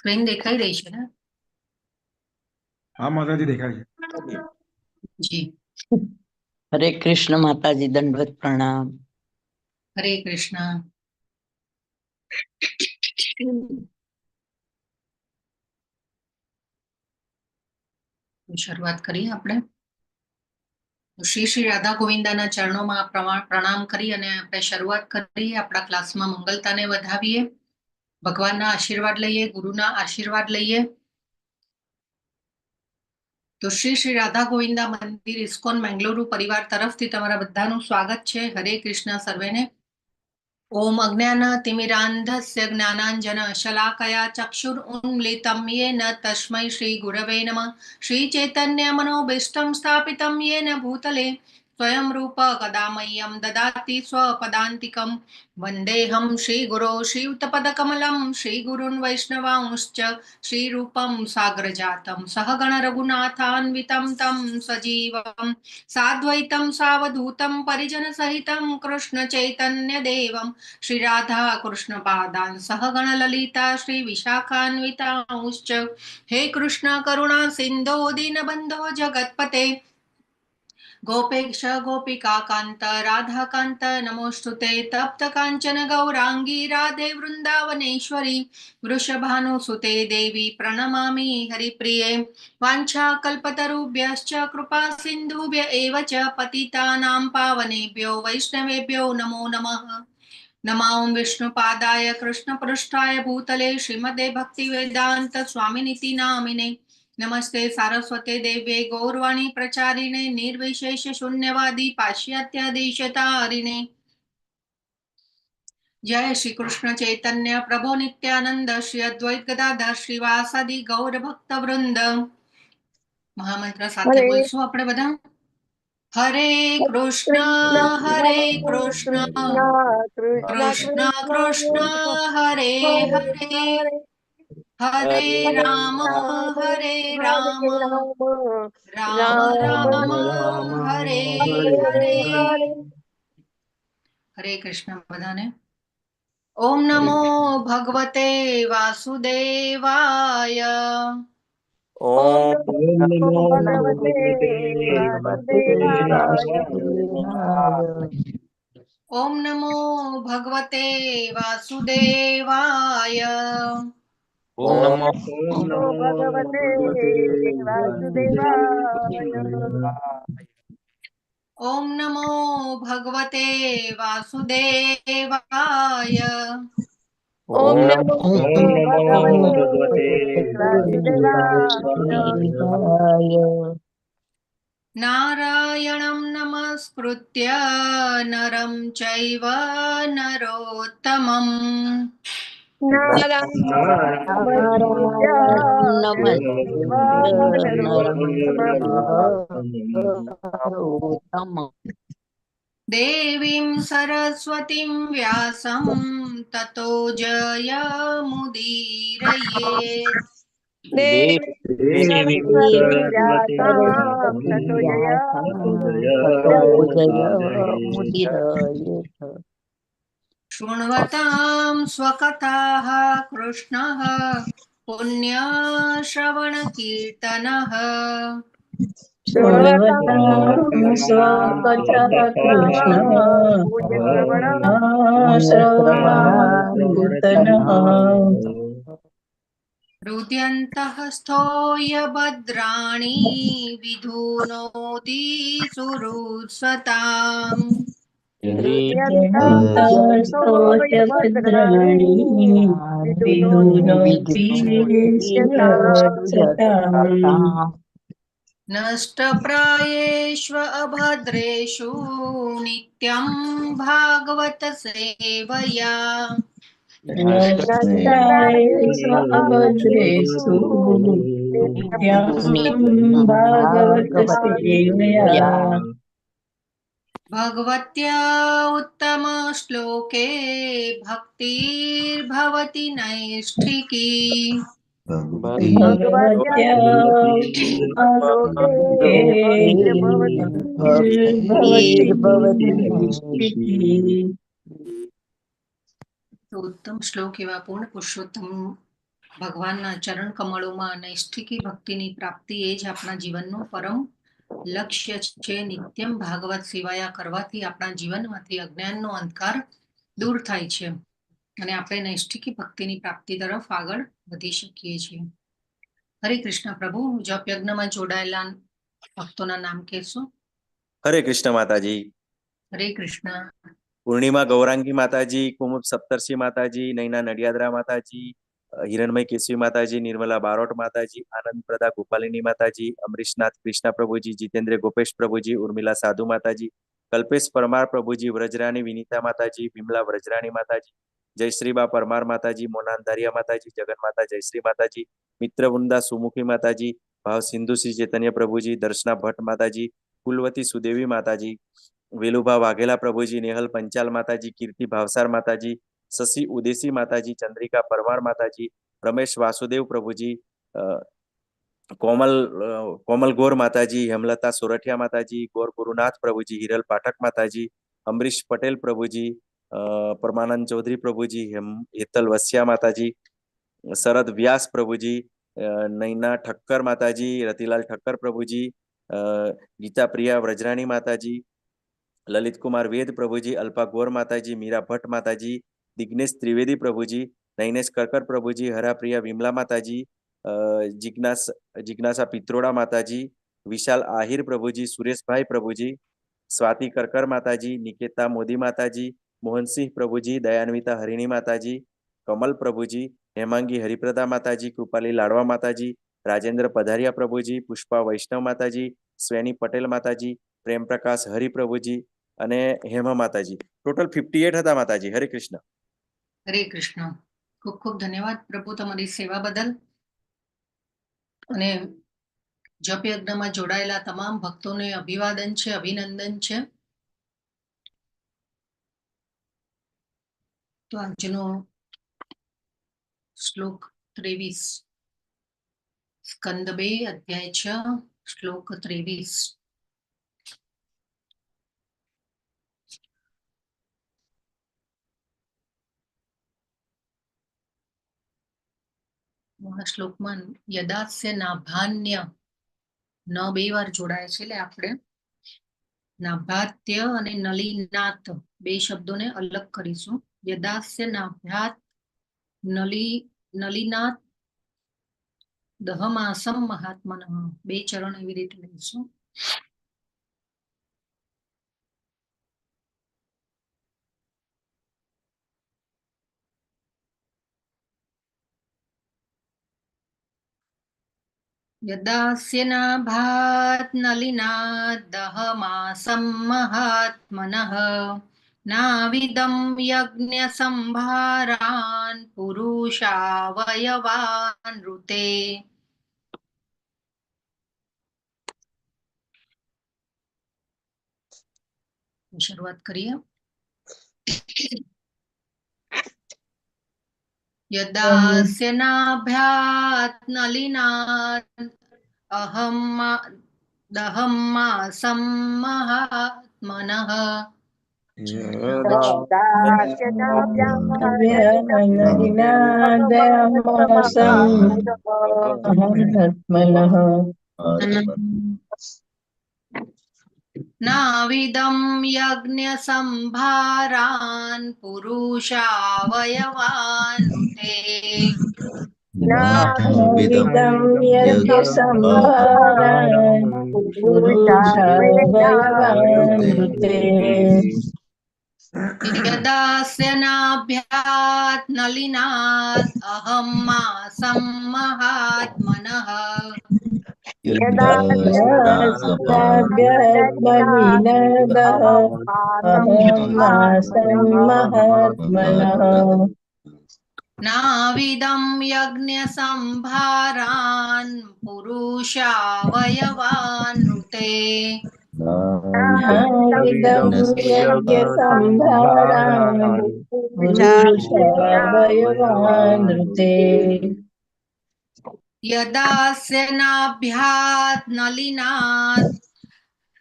Screen દેખાઈ રહી છે ને? हाँ माताजी देखा है જી। हरे कृष्ण माताजी, दंडवत प्रणाम। હરે કૃષ્ણ। શરૂઆત કરીએ આપણે। શ્રી શ્રી રાધા ગોવિંદાના ચરણોમાં પ્રણામ કરી અને આપણે શરૂઆત કરીએ। આપણા ક્લાસમાં મંગલતાને વધાવીએ, ભગવાનના આશીર્વાદ લઈએ, ગુરુના આશીર્વાદ લઈએ। તો શ્રી શ્રી રાધા ગોવિંદા મંદિર ઇસ્કોન મેંગલુરુ પરિવાર તરફથી તમારા બધાનું સ્વાગત છે। હરે કૃષ્ણ સર્વેને। ઓમ અજ્ઞાનતિમિરાંધસ્ય જ્ઞાનાંજન શલાકયા ચક્ષુરુન્મિલિतं येन તસ્मै શ્રી ગુરવે નમઃ। શ્રી ચૈતન્ય મનોભીષ્ટં સ્થાપિतं येन ભૂતલે સ્વયં રૂપ કદા મह्यं દદાતિ સ્વપદાન્તિકં। વંદેહં શ્રી ગુરો શ્રીયુતપદકમलं શ્રી ગુરૂन् વૈષ્ણવાંશ્ચ શ્રી રૂપં સાગ્રજાतं સહગણ રઘુનાથાન્વિतं तं સજીવં સાદ્વૈतं સાવધૂतं પરિજન સહિतं કૃષ્ણ ચૈતન્ય દેવમ શ્રી રાધા કૃષ્ણ પાદાન સહગણ લલિતા શ્રી વિશાખાન્વિતાંશ્ચ। હે કૃષ્ણ કરુણા સિંધો દીનબંધો જગતપતે ગોપેક્ષ ગોપિકા કાંત રાધા કાંત નમોસ્તુતે। તપ્ત કાંચન ગૌરાંગી રાધે વૃંદાવનેશ્વરી વૃષભાનુસુતે દેવી પ્रणमामि હરિપ્રિયે। વાંછા કલ્પતરુભ્યશ્ચ કૃપા સિંધુભ્ય એવ ચ પતિતાનાં પાવનેભ્યો વૈષ્ણવેભ્યો નમો નમઃ। નમો વિષ્ણુપાદાય કૃષ્ણપૃષ્ઠાય ભૂતલે શ્રીમદે ભક્તિવેદાંત સ્વામિનિતિ નામિને। નમસ્તે સારસ્વતે દેવ્યે ગૌરવાણી પ્રચારિણે નિર્વિશેષ શૂન્યવાદી પાશ્ચાત્ય દેશતારિણે। જય શ્રી કૃષ્ણ ચૈતન્ય પ્રભુ નિત્યાનંદ શ્રી અદ્વૈત ગદાધર શ્રીવાસાદિ ગૌર ભક્ત વૃંદ। મહામંત્ર સાથે બોલશું આપણે બધા। હરે કૃષ્ણ કૃષ્ણ કૃષ્ણ કૃષ્ણ હરે હરે હરે રામ રામ રામ હરે હરે। હરે કૃષ્ણ બધાને। ઓમ નમો ભગવતે વાસુદેવાય। ઓમ નમો ભગવતે વાસુદેવાય। ઓમ નમો ભગવતે વાસુદેવાય। ઓમ નમો ભગવતે વાસુદેવાય। ઓમ નમો ભગવતે વાસુદેવાય। ઓમ નમો ભગવતે વાસુદેવાય। નારાયણં નમસ્કૃત્ય નરં ચૈવ નરોત્તમં। દેવીં સરસ્વતીં વ્યાસં તતો જયમુદીરયેत्। शृण्वतां स्वकथाः कृष्णः पुण्यश्रवणकीर्तनः। हृद्यन्तः स्थोयभद्राणि विधुनोति सुहृत्सताम्। नष्टप्रायेष्व अभद्रेषु नित्यं भागवत सेवया। भगवत्या उत्तम श्लोके भक्तिर्भवति नैष्ठिकी। તો ઉત્તમ શ્લોક એવા પૂર્ણ પુરુષોત્તમ ભગવાનના ચરણ કમળોમાં નૈષ્ઠિકી ભક્તિની પ્રાપ્તિ એ જ આપણા જીવનનું પરમ લક્ષ્ય છે. નિત્યમ ભાગવત સેવાયા કરવાથી આપણા જીવનમાંથી અજ્ઞાનનો અંધકાર દૂર થાય છે અને આપણે નૈષ્ઠિકી ભક્તિની પ્રાપ્તિ તરફ આગળ વધી શકીએ છીએ. હરે કૃષ્ણ પ્રભુ. જપ યજ્ઞમાં જોડાયેલા ભક્તોના નામ કહેશો? હરે કૃષ્ણ માતાજી. હરે કૃષ્ણ. પૂર્ણિમા ગૌરાંગી માતાજી, કુમુદ સપ્તર્ષિ માતાજી, નૈના નડિયાદરા માતાજી, હિરણમય કેશવી માતાજી, નિર્મલા બારોટ માતાજી, આનંદ પ્રદા ગોપાલિની માતાજી, અમરીશનાથ કૃષ્ણ પ્રભુજી, જીતેન્દ્ર ગોપેશ પ્રભુજી, ઉર્મિલા સાધુ માતાજી, કલ્પેશ પરમાર પ્રભુજી, વ્રજરાણી વિનીતા માતાજી, વિમલા વ્રજરાણી માતાજી, જયશ્રીબા પરમાર માતાજી, મોનાન ધારિયા માતાજી, જગન્માતા જયશ્રી માતાજી, મિત્ર વૃંદા સુમુખી માતાજી, ભાવ સિંધુ શ્રી ચૈતન્ય પ્રભુજી, દર્શના ભટ્ટ માતાજી, કુલવતી સુદેવી માતાજી, વેલુભા વાઘેલા પ્રભુજી, નેહલ પંચાલ માતાજી, કીર્તિ ભાવસાર માતાજી, શશી ઉદેસી માતાજી, ચંદ્રિકા પરમાર માતાજી, રમેશ વાસુદેવ પ્રભુજી, કોમલ ગોર માતાજી, હેમલતા સોરઠિયા માતાજી, ગોર ગુરુનાથ પ્રભુજી, હિરલ પાઠક માતાજી, અમરીશ પટેલ પ્રભુજી, પરમાનંદ ચૌધરી પ્રભુજી, હેતલ વસ્યા માતાજી, શરદ વ્યાસ પ્રભુજી, નૈના ઠક્કર માતાજી, રતિલાલ ઠક્કર પ્રભુજી, ગીતા પ્રિયા વ્રજરાણી માતાજી, લલિત કુમાર વેદ પ્રભુજી, અલ્પા ગોર માતાજી, મીરા ભટ્ટ માતાજી, દિગ્નેશ ત્રિવેદી પ્રભુજી, નૈનેશ કરકર પ્રભુજી, હરાપ્રિયા વિમલા માતાજી, જિજ્ઞાસા પિત્રોડા માતાજી, વિશાલ આહિર પ્રભુજી, સુરેશભાઈ પ્રભુજી, સ્વાતિ કરકર માતાજી, નિકેતા મોદી માતાજી, મોહનસિંહ પ્રભુજી, દયાન્વિતા હરિણી માતાજી, કમલ પ્રભુજી, હેમાંગી હરિપ્રદા માતાજી, કૃપાલી લાડવા માતાજી, રાજેન્દ્ર પધારિયા પ્રભુજી, પુષ્પા વૈષ્ણવ માતાજી, સ્વેની પટેલ માતાજી, પ્રેમ પ્રકાશ હરિ પ્રભુજી અને હેમા માતાજી. ટોટલ 58 હતા માતાજી. હરે કૃષ્ણ. હરે કૃષ્ણ. ખૂબ ખૂબ ધન્યવાદ પ્રભુ તમારી સેવા બદલ. અને જપ યજ્ઞમાં જોડાયેલા તમામ ભક્તોને અભિવાદન છે, અભિનંદન છે. તો આજનો શ્લોક 23, સ્કંદ 2, અધ્યાય 6, શ્લોક 23. શ્લોકમાં યદાસ્ય નાભાન્ય ન 2 વાર જોડાય છે. એટલે આપણે નાભાત્ય અને નલિનાથ 2 શબ્દોને અલગ કરીશું. યદાસ્ય નાભ્યાત નલિનાથ દહમાસમ મહાત્મન 2 ચરણ એવી રીતે લઈશું. યદાસ્ય નાભાત નલિનાદ દહમાસમ મહાત્મનઃ નાવિદમ યજ્ઞ સંભારાન પુરુષાવયવાન ઋતે. શરૂઆત કરીએ. યદાસ્ય નાભ્યાત નલિનાદ દહમાસમ મહાત્મનઃ નાવિદમ યજ્ઞ સંભારાન પુરુષાવયવાન ઋતે. નાવિદમ યજ્ઞ સંભારાન પુરુષાવયવાન ઋતે. યદાસ્ય નાભ્યાત નલિનાદ અહમ્માસમ મહાત્મનઃ નાવિદમ યજ્ઞ સંભારાન પુરુષાવયવાન ઋતે. નાવિદમ યજ્ઞ સંભારાન પુરુષાવયવાન ઋતે. યદાસ્ય નાભ્યાત નલિનાદ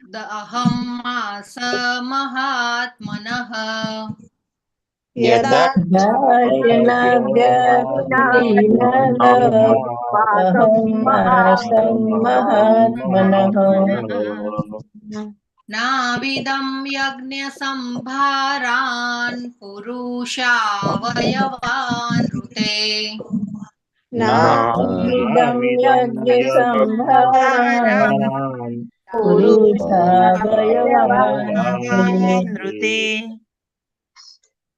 દહમ્માસ મહાત્મનઃ यदा दास्यनाभ्यालीनाद अहमासं महात्मनः नाविदं यज्ञसंभारान् पुरुषावयवान् ऋते नाविदं यज्ञसंभारान् पुरुषावयवान् नृते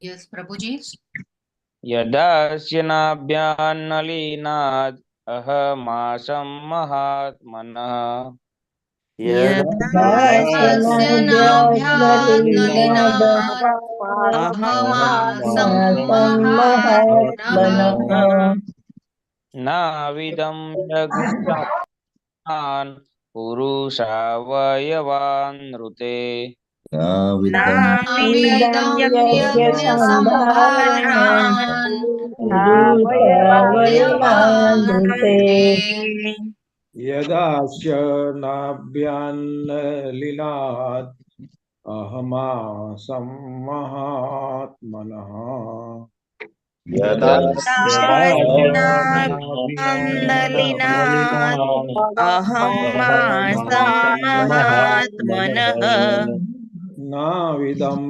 यस प्रभुजी यदास्यनाभ्यान्नलीनाद् अहमासं महात्मनः दास्यनाभ्यालीनाद अहमासं अहमासं महात्मनः महात्मनः नाविदं यज्ञान् पुरुषावयवान् नृते नाविदं यज्ञसंभारान् पुरुषावयवान् ऋते यदास्य नाभ्यान्नलिनात् अहमासं महात्मनः अहमासं महात्मनः नाविदं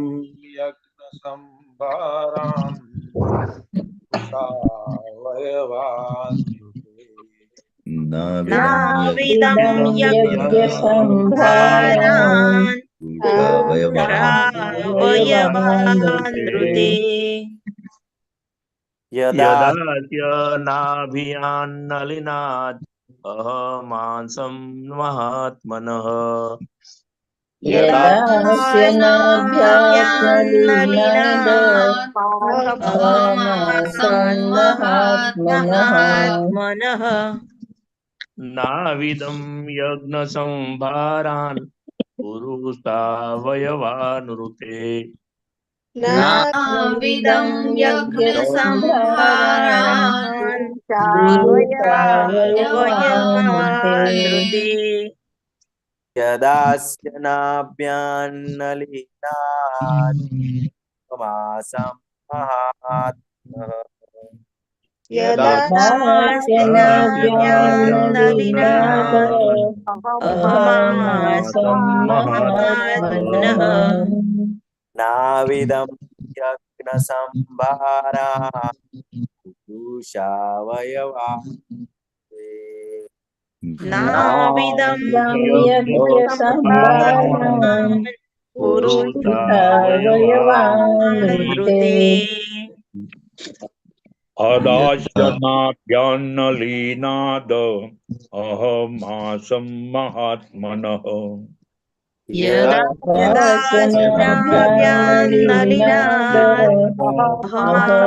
यज्ञसंभारान् पुरुषावयवान् नाविदं यज्ञसंभारान् पुरुषावयवान् ऋते यदास्यनाभ्यान्नलिनाद् अहमासं महात्मनः यदास्यनाभ्यालीनाद अहमासं महात्मनः नाविदं यज्ञसंभारान् पुरुषावयवान् ऋते नाविदं यज्ञसंभारान् पुरुषावयवान् ऋते यदास्यनाभ्यान्नलीनाद् अहमासं महात्मनः यदास्यनाभ्यालीनाद अहमासं महात्मनः नाविदं यज्ञसंभारान् पुरुषावयवान् नाविदं यज्ञसंभारान् पुरुषावयवान् ऋते अदास्यनाभ्यान्नलीनाद अहमासं महात्मनः यदास्यनाभ्यालीनाद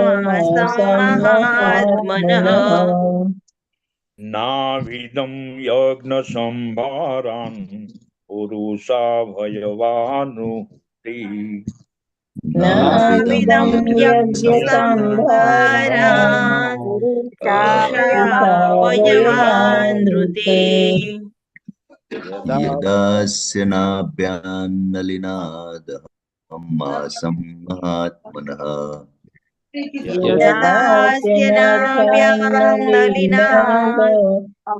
अहमासं महात्मनः नाविदं यज्ञसंभारान् पुरुषावयवानुति नाविदं यज्ञसंभारान् पुरुषावयवान् ऋते यदास्यनाभ्यान्नलिनाद अहमासं महात्मनः यदास्यनाभ्यालीनाद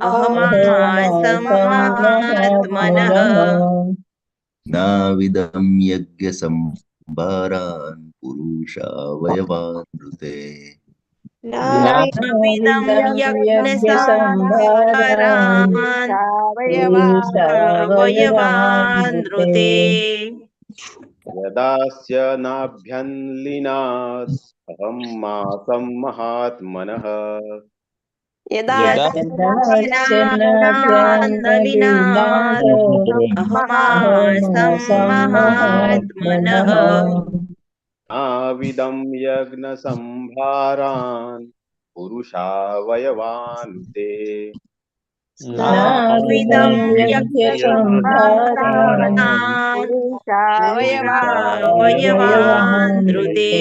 अहमासं महात्मनः नाविदं यज्ञसंभारान् पुरुषावयवान् ऋते नाविदं यज्ञसंभारान् पुरुषावयवान् ऋते यदास्यनाभ्यान्नलिनाद् अहमासं महात्मनः यदास्यनाभ्यालीनाद अहमासं महात्मनः नाविदं यज्ञसंभारान् पुरुषावयवानुते नाविदं यज्ञसंभारान् पुरुषावयवान् ऋते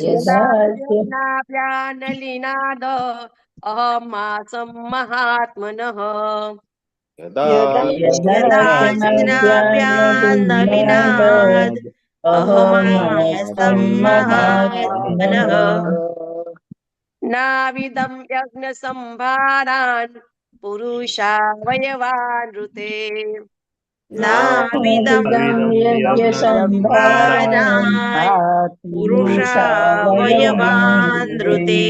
यदास्यनाभ्यान्नलिनाद अहमासं महात्मनः यदा यदास्नाभ्यान्नलिनाद् अहमासं महात्मनः नाविदं यज्ञसंभारान् पुरुषा वयवानृते नाविदं यज्ञसंभारान् पुरुषा वयवानृते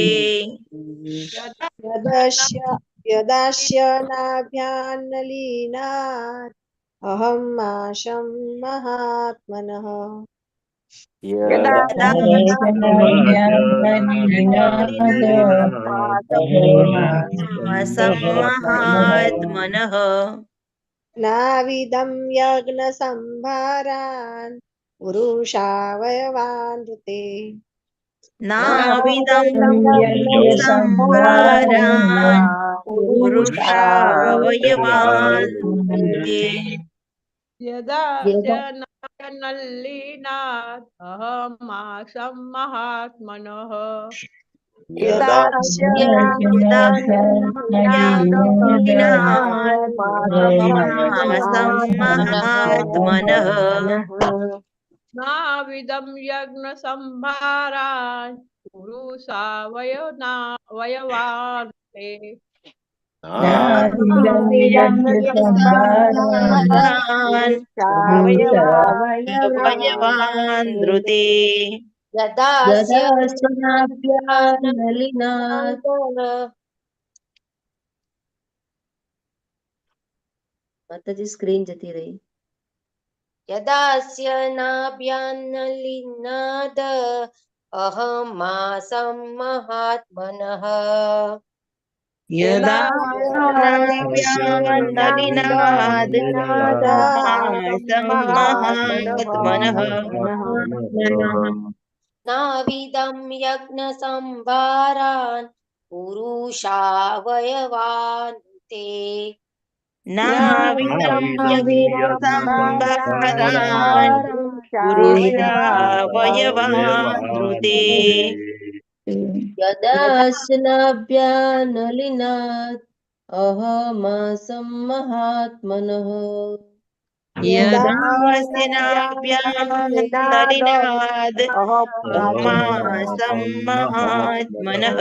यदास्यनाभ्यान्नलीनात् अहमाशं महात्मनः अहमासं महात्मनः नाविदं यज्ञसंभारान् पुरुषा वयवानृते नाविदं यज्ञसंभारान् पुरुषा वयवानृते यदास्यनाभ्यान्नलीनात् अहमासं महात्मनः अहमासं महात्मनः नाविदं यज्ञसंभारान् पुरुषा वयवानृते नाविदं यज्ञसंभारान् वयवानृते यदास्यनाभ्यान्नलिनात् माताजी स्क्रीन जती रही यदास्यनाभ्यान्नलिनात् अहमासं महात्मनः यदास्यनाभ्यान्नलिनाद् अहमासं महात्मनः नाविदं यज्ञसंभारान् पुरुषा वयवानृते नाविदं यज्ञसंभारान् पुरुषा वयवानृते यदास्यनाभ्यान्नलिनात् अहमासं महात्मनः यदास्यनाभ्यान्नलिनाद् अहमासं महात्मनः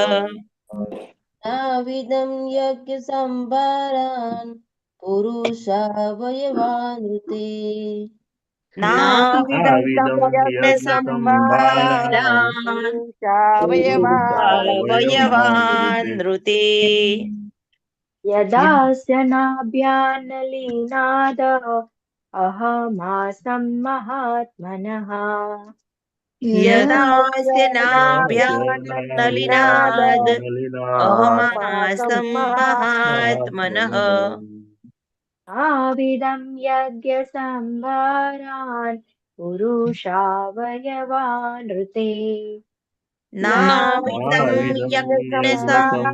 नाविदं यज्ञसंभारान् पुरुषा वयवानृते नाविदं यज्ञसंभारान् वयवानृते यदास्यनाभ्यान्नलिनाद् अहमासं महात्मनः यदास्यनाभ्यान्नलिनाद् अहमासं महात्मनः नाविदं यज्ञसंभारान् पुरुषा वयवानृते नाविदं यज्ञसंभारान्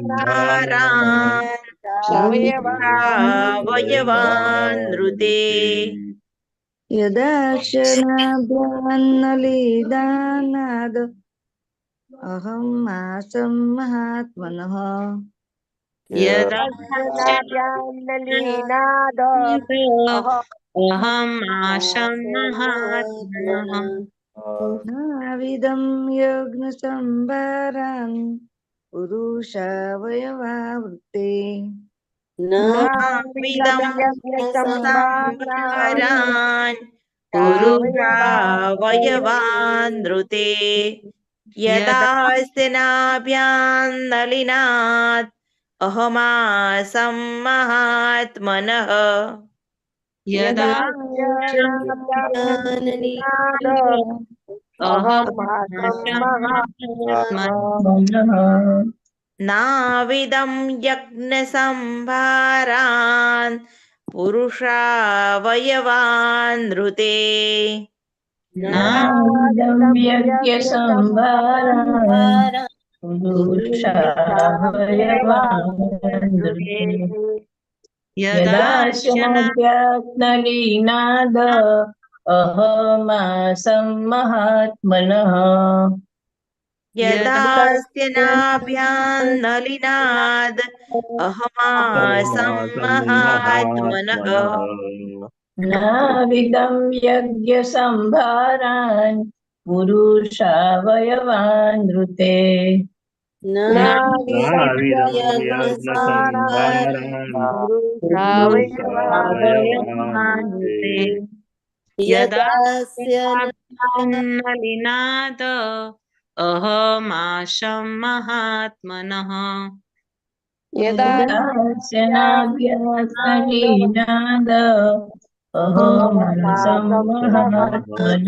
पुरुषा वयवानृते यदास्यनाभ्यान्नलिनाद् अहमासं महात्मनः यदास्यनाभ्यान्नलिनाद् अहमासं महात्मनः नाविदं यज्ञसंभारान् पुरुषा वयवानृते नाविदं यज्ञसंभारान् पुरुषा वयवानृते यदास्यनाभ्यान्नलिनात् अहमासं महात्मनः यदास्यनाभ्यान्नलिनात् अहमासं महात्मनः नाविदं यज्ञसंभारान् पुरुषा वयवानृते नाविदं यज्ञसंभारान् पुरुषा वयवानृते यदास्यनाभ्यान्नलिनाद् अहमासं महात्मनः यदास्यनाभ्यान्नलिनाद् અહમાસં મહાત્મનઃ નાવિદં યજ્ઞસંભારાન પુરુષાવયવાન ઋતે નાવિદં પુરુષાવયવાન ઋતે યદાસ્ય નલિનાદ અહમાસં મહાત્મનઃ યદાસ્યનાભ્યાસલીનાદ અહમાસં મહાત્મનઃ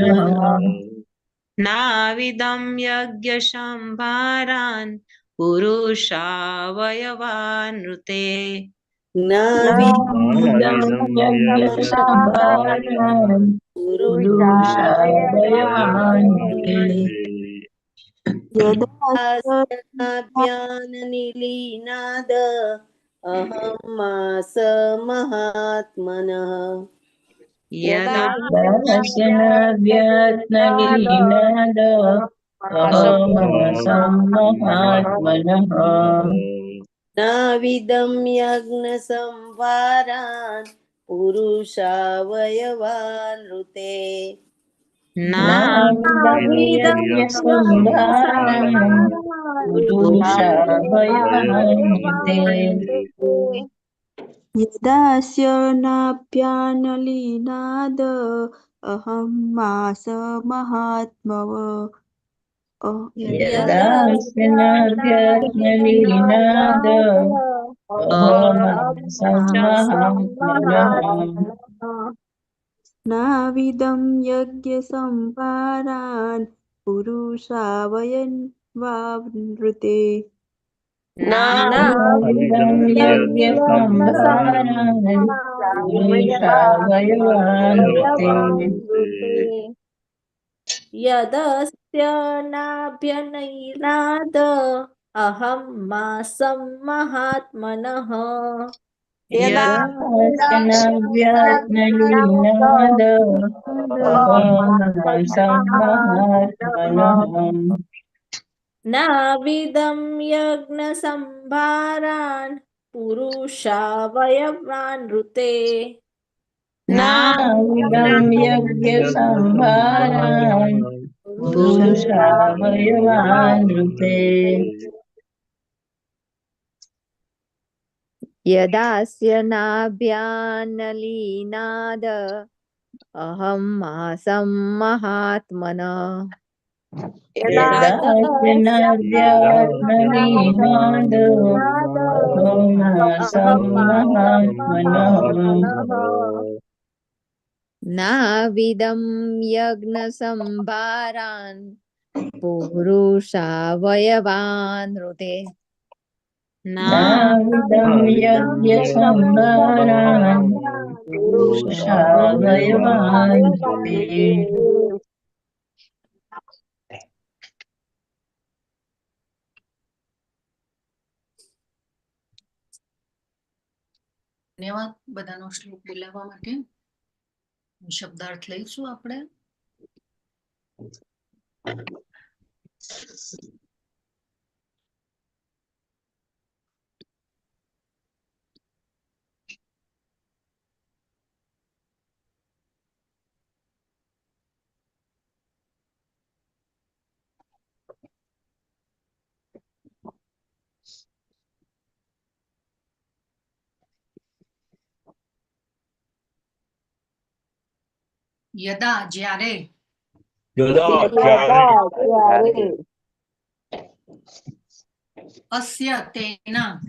નાવિદં યજ્ઞસંભારાન પુરુષાવયવાન ઋતે નાવિદં યજ્ઞસંભારાન પુરુષાવયવાન ઋતે યદાસ્યનાભ્યાનનિલીનાદ અહમાસ મહાત્મનઃ યદાસ્યનાભ્યાસલીનાદ અહમાસં મહાત્મનઃ નાવિદં યજ્ઞસંભારાન પુરુષાવયવાન ઋતે નાવિદં યજ્ઞસંભારાન પુરુષાવયવાન ઋતે યદાસ્યનાભ્યાનલિનાદ અહમાસ મહાત્મવ યદાસ્યનાભ્યાસલીનાદ અહમાસં મહાત્મનઃ નાવિદં યજ્ઞસંભારાન પુરુષાવયવાનૃતે નાવિદં યજ્ઞસંભારાન પુરુષાવયવાન ઋતે યદસ્યનાભ્યનૈનાદ અહમાસં મહાત્મનઃ યદાસ્યનાભ્યાસલીનાદ અહમાસં મહાત્મનઃ નાવિદં યજ્ઞસંભારાન પુરુષાવયવાનૃતે નાવિદં યજ્ઞસંભારાન પુરુષાવયવાન ઋતે યદાસ્યનાભ્યાનલિનાદ અહમાસં મહાત્મનઃ યદાસ્યનાભ્યાસલીનાદ અહમાસં મહાત્મનઃ નાવિદં યજ્ઞસંભારાન પુરુષાવયવાનૃતે નાવિદં યજ્ઞસંભારાન પુરુષાવયવાન ઋતે ધન્યવાદ બધાનો શ્લોક બોલાવવા માટે. શબ્દાર્થ લઈશું આપણે. યદા જ્યારે અસ્ય તેના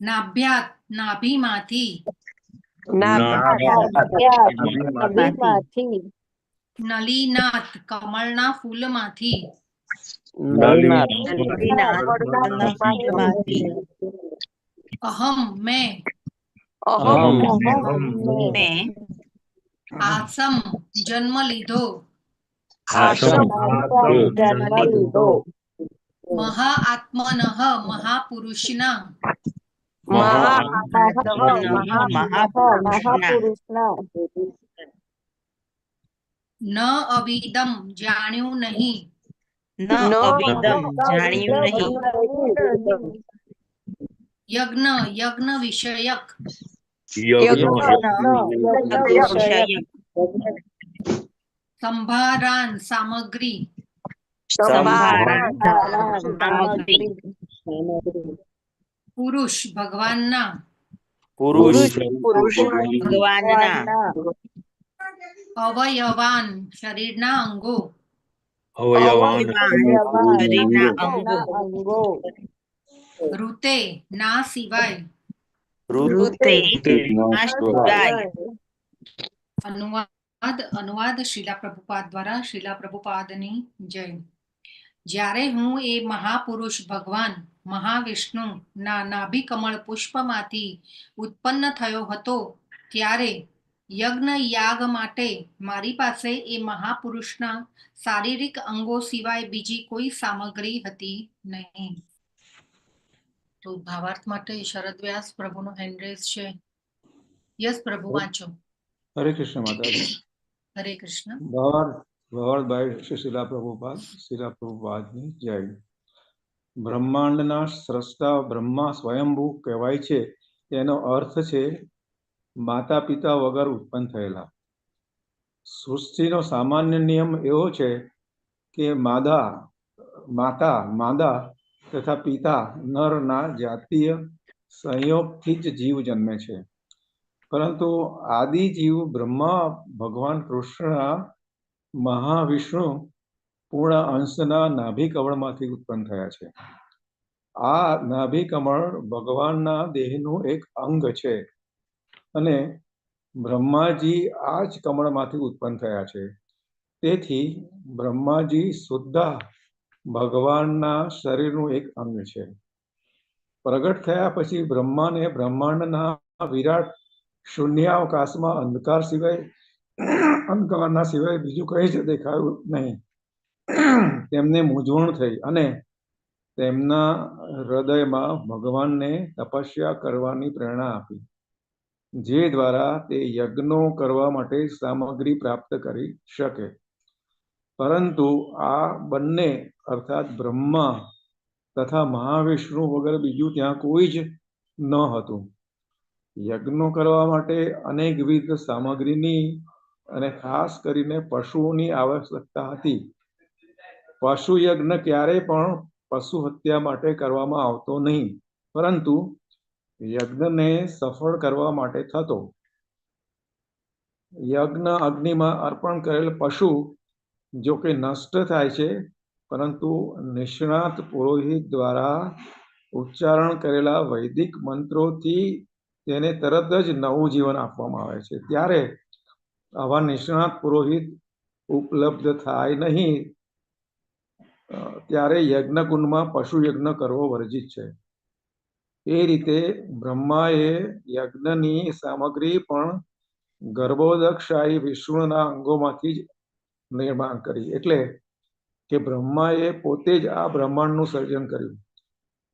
નાભ્યાત નાભીમાંથી નલીનાથ કમળના ફૂલમાંથી અહમ મેં આસમ જન્મ લીધો મહાઆત્મનઃ મહાપુરુષના ન અવિદમ જાણ્યું નહીં ન અવિદમ જાણ્યું નહીં. યજ્ઞ યજ્ઞ વિષયક. યજ્ઞ વિષયક. સંભારાન સામગ્રી. સંભારણ સામગ્રી. પુરુષ ભગવાનના. પુરુષ ભગવાનના. અવયવાન શરીરના અંગો. અવયવાન શરીરના અંગો. ઋતે ના સિવાય. ઋતે ના સિવાય. અનુવાદ શીલા પ્રભુપાદ દ્વારા. શીલા પ્રભુપાદની જય. જ્યારે હું એ મહાપુરુષ ભગવાન મહાવિષ્ણુ ના નાભિ કમળ પુષ્પમાંથી ઉત્પન્ન થયો હતો ત્યારે યજ્ઞ યાગ માટે મારી પાસે એ મહાપુરુષના શારીરિક અંગો સિવાય બીજી કોઈ સામગ્રી હતી નહીં. તો ભાવાર્થ માટે શરદ વ્યાસ પ્રભુનો હેન્ડરેસ છે. યસ પ્રભુ વાંચો. હરે કૃષ્ણ માતાજી. હરે કૃષ્ણ. ભાવાર્થ બાય શ્રી શીલા પ્રભુપાદની જય. બ્રહ્માંડના સ્રષ્ટા બ્રહ્મા સ્વયંભૂ કહેવાય છે. એનો અર્થ છે માતા પિતા વગર ઉત્પન્ન થયેલા. સૃષ્ટિનો સામાન્ય નિયમ એવો છે કે માદા તથા પિતા નરના જાતીય સંયોગથી જ જીવ જન્મે છે. પરંતુ આદિ જીવ બ્રહ્મા ભગવાન કૃષ્ણના મહાવિષ્ણુ પૂર્ણ અંશના નાભિ કમળમાંથી ઉત્પન્ન થયા છે. આ નાભિ કમળ ભગવાનના દેહનું એક અંગ છે અને બ્રહ્માજી આ જ કમળમાંથી ઉત્પન્ન થયા છે. તેથી બ્રહ્માજી સુદ્ધા ભગવાનના શરીરનું એક અંગ છે. પ્રગટ થયા પછી બ્રહ્માને બ્રહ્માંડના વિરાટ શૂન્યાવકાશમાં અંધકારના સિવાય બીજું કંઈ જ દેખાયું નહીં. તેમને મૂંઝવણ થઈ અને તેમના હૃદયમાં ભગવાનને તપસ્યા કરવાની પ્રેરણા આપી, જે દ્વારા તે યજ્ઞો કરવા માટે સામગ્રી પ્રાપ્ત કરી શકે. પરંતુ આ બંને અર્થાત બ્રહ્મા તથા મહાવિષ્ણુ વગર બીજું ત્યાં કોઈ જ ન હતું. યજ્ઞો કરવા માટે અનેકવિધ સામગ્રીની અને ખાસ કરીને પશુઓની આવશ્યકતા હતી. પશુ યજ્ઞ ક્યારેય પણ પશુ હત્યા માટે કરવામાં આવતો નહીં, પરંતુ યજ્ઞને સફળ કરવા માટે થતો. યજ્ઞ અગ્નિમાં અર્પણ કરેલ પશુ જો કે નષ્ટ થાય છે, પરંતુ નિષ્ણાત પુરોહિત દ્વારા ઉચ્ચારણ કરેલા વૈદિક મંત્રોથી તેને તરત જ નવું જીવન આપવામાં આવે છે. ત્યારે આવા નિષ્ણાત પુરોહિત ઉપલબ્ધ થાય નહીં, ત્યારે યજ્ઞકુંડમાં પશુ યજ્ઞ કરવો વર્જિત છે. એ રીતે બ્રહ્માએ યજ્ઞની સામગ્રી પણ ગર્ભોદકશાહી વિષ્ણુના અંગોમાંથી જ નિર્માણ કરી. એટલે કે બ્રહ્માએ પોતે જ આ બ્રહ્માંડનું સર્જન કર્યું.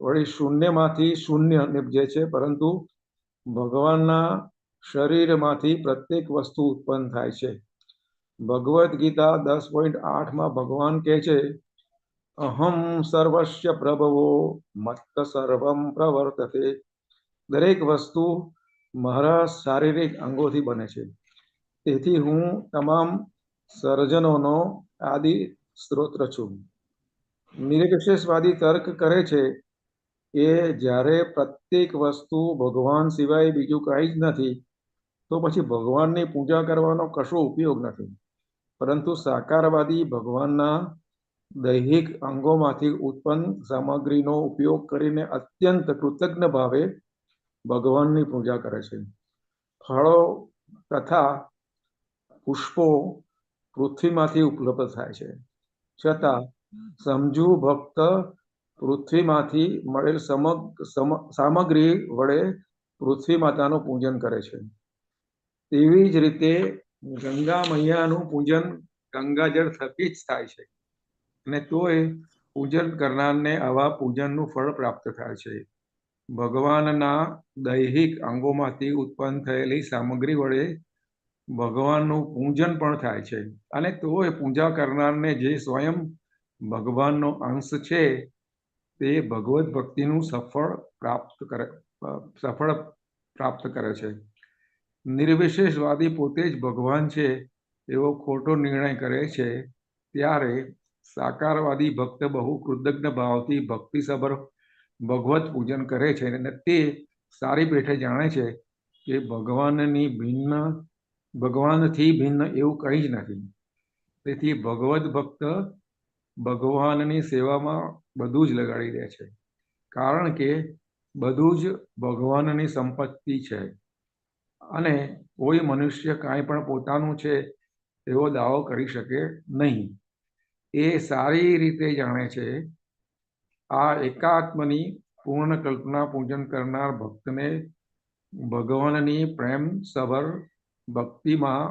વળી શૂન્યમાંથી શૂન્ય નિપજે છે, પરંતુ ભગવાનના શરીરમાંથી પ્રત્યેક વસ્તુ ઉત્પન્ન થાય છે. ભગવદ્ ગીતા 10.8 ભગવાન કહે છે, અહમ સર્વસ્ય પ્રભવો મત્ત સર્વમ પ્રવર્તતે. દરેક વસ્તુ મારા શારીરિક અંગોથી બને છે, તેથી હું તમામ સર્જનોનો આદિ સ્ત્રોત છું. નિરપેક્ષવાદી તર્ક કરે છે કે જ્યારે પ્રત્યેક વસ્તુ ભગવાન સિવાય બીજું કંઈ જ નથી, તો પછી ભગવાનની પૂજા કરવાનો કશો ઉપયોગ નથી. પરંતુ સાકારવાદી ભગવાનના દૈહિક અંગોમાંથી ઉત્પન્ન સામગ્રીનો ઉપયોગ કરીને અત્યંત કૃતજ્ઞ ભાવે ભગવાનની પૂજા કરે છે. ફળો તથા પુષ્પો પૃથ્વીમાંથી ઉપલબ્ધ થાય છે, છતાં સમજુ ભક્ત પૃથ્વીમાંથી મળેલ સામગ્રી વડે પૃથ્વી માતાનું પૂજન કરે છે. તેવી જ રીતે ગંગા મૈયાનું પૂજન ગંગાજળ થકી જ થાય છે, અને તોય પૂજન કરનારને આવા પૂજનનું ફળ પ્રાપ્ત થાય છે. ભગવાનના દૈહિક અંગોમાંથી ઉત્પન્ન થયેલી સામગ્રી વડે ભગવાનનું પૂજન પણ થાય છે, અને તોય પૂજા કરનારને જે સ્વયં ભગવાનનો અંશ છે તે ભગવત ભક્તિનું સફળ પ્રાપ્ત કરે છે. નિર્વિશેષવાદી પોતે જ ભગવાન છે એવો ખોટો નિર્ણય કરે છે ત્યારે સાકારવાદી ભક્ત બહુ કૃતજ્ઞ ભાવથી ભક્તિસભર ભગવત પૂજન કરે છે અને તે સારી પેઠે જાણે છે કે ભગવાનથી ભિન્ન એવું કંઈ જ નથી. તેથી ભગવત ભક્ત ભગવાનની સેવામાં બધું જ લગાડી દે છે, કારણ કે બધું જ ભગવાનની સંપત્તિ છે અને કોઈ મનુષ્ય કાંઈ પણ પોતાનું છે એવો દાવો કરી શકે નહીં. એ સારી રીતે જાણે છે. આ એકાત્મની પૂર્ણ કલ્પના પૂજન કરનાર ભક્તને ભગવાનની પ્રેમસભર ભક્તિમાં